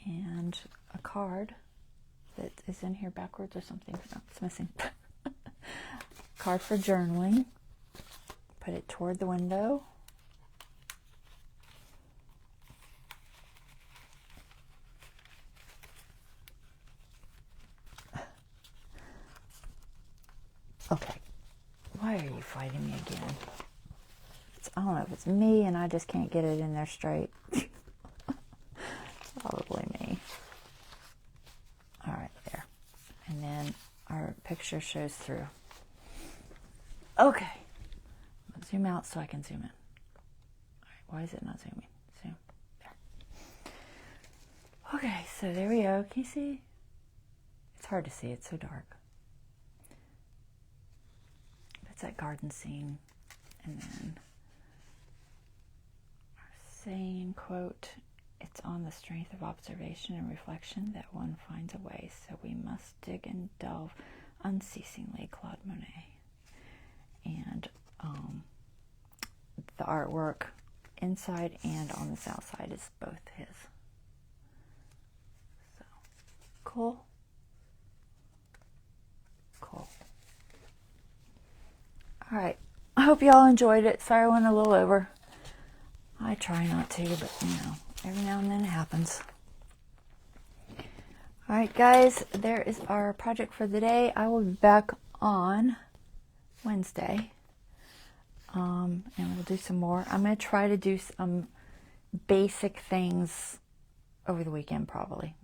Speaker 1: And a card that is in here backwards or something. No, it's missing. Card for journaling. Put it toward the window. Okay. Why are you fighting me again? I don't know if it's me and I just can't get it in there straight. Probably me. Alright, there. And then our picture shows through. Okay. Let's zoom out so I can zoom in. Alright, why is it not zooming? Zoom. There. Okay, so there we go. Can you see? It's hard to see. It's so dark. It's that garden scene. And then our saying, quote, "It's on the strength of observation and reflection that one finds a way, so we must dig and delve unceasingly," Claude Monet. And the artwork inside and on this outside is both his. So, cool. Cool. All right. I hope y'all enjoyed it. Sorry I went a little over. I try not to, but you know, every now and then it happens. All right, guys, there is our project for the day. I will be back on Wednesday, and we'll do some more. I'm going to try to do some basic things over the weekend, probably.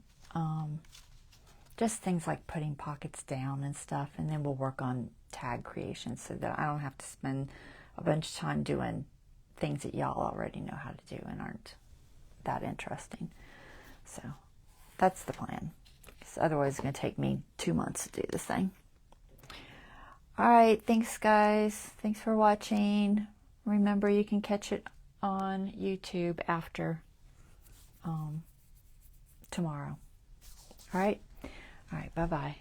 Speaker 1: Just things like putting pockets down and stuff, and then we'll work on tag creation so that I don't have to spend a bunch of time doing things that y'all already know how to do and aren't that interesting. So that's the plan. Because otherwise it's going to take me 2 months to do this thing. All right, thanks guys. Thanks for watching. Remember, you can catch it on YouTube after tomorrow. All right, bye-bye.